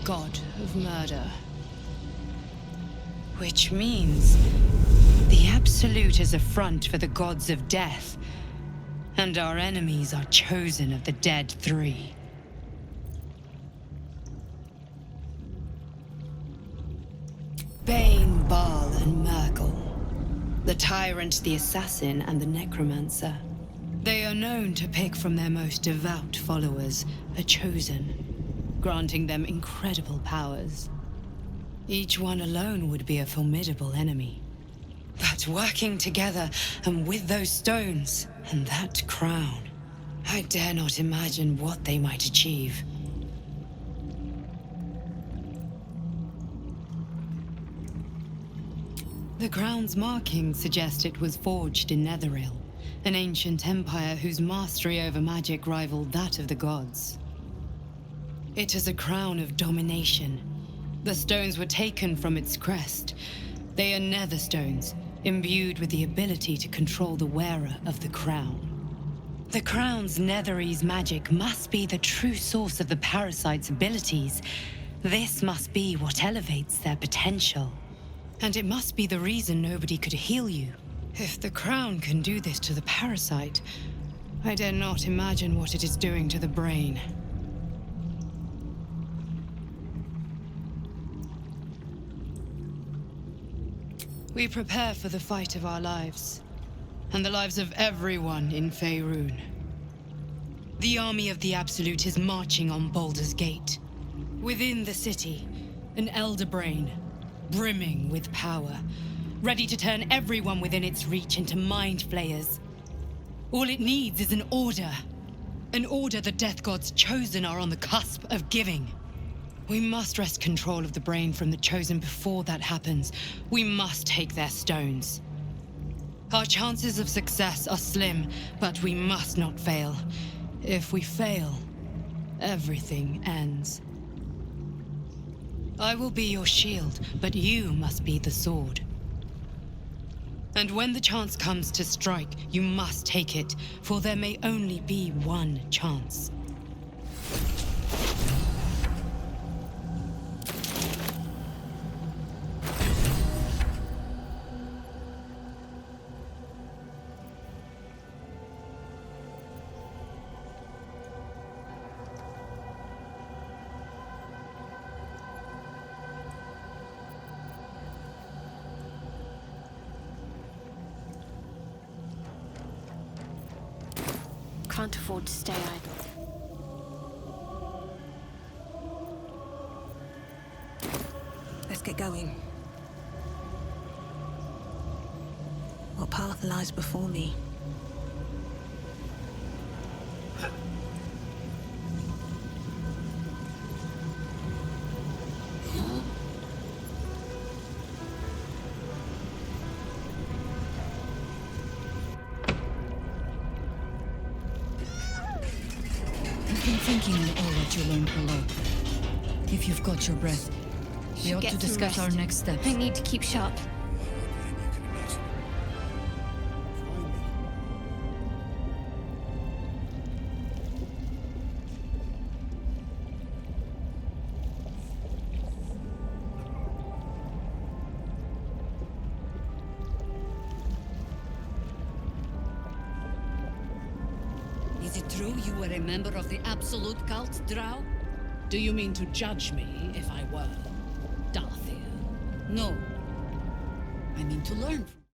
god of murder. Which means the Absolute is a front for the gods of death, and our enemies are chosen of the dead three. Bane, Baal, and Merkel. The tyrant, the assassin, and the necromancer. They are known to pick from their most devout followers a chosen, granting them incredible powers. Each one alone would be a formidable enemy. But working together, and with those stones, and that crown, I dare not imagine what they might achieve. The crown's markings suggest it was forged in Netheril, an ancient empire whose mastery over magic rivaled that of the gods. It is a crown of domination. The stones were taken from its crest. They are nether stones, imbued with the ability to control the wearer of the crown. The crown's Netherese magic must be the true source of the parasite's abilities. This must be what elevates their potential. And it must be the reason nobody could heal you. If the crown can do this to the parasite, I dare not imagine what it is doing to the brain. We prepare for the fight of our lives, and the lives of everyone in Faerun. The army of the Absolute is marching on Baldur's Gate. Within the city, an Elder Brain, brimming with power, ready to turn everyone within its reach into mind flayers. All it needs is an order. An order the Death God's chosen are on the cusp of giving. We must wrest control of the brain from the chosen before that happens. We must take their stones. Our chances of success are slim, but we must not fail. If we fail, everything ends. I will be your shield, but you must be the sword. And when the chance comes to strike, you must take it, for there may only be one chance. Can't afford to stay idle. Let's get going. What path lies before me? I've been thinking on all what you learned below. If you've got your breath, we ought to discuss our next steps. I need to keep sharp. Is it true you were a member of the Absolute Cult, Drow? Do you mean to judge me if I were Darthir? No. I mean to learn from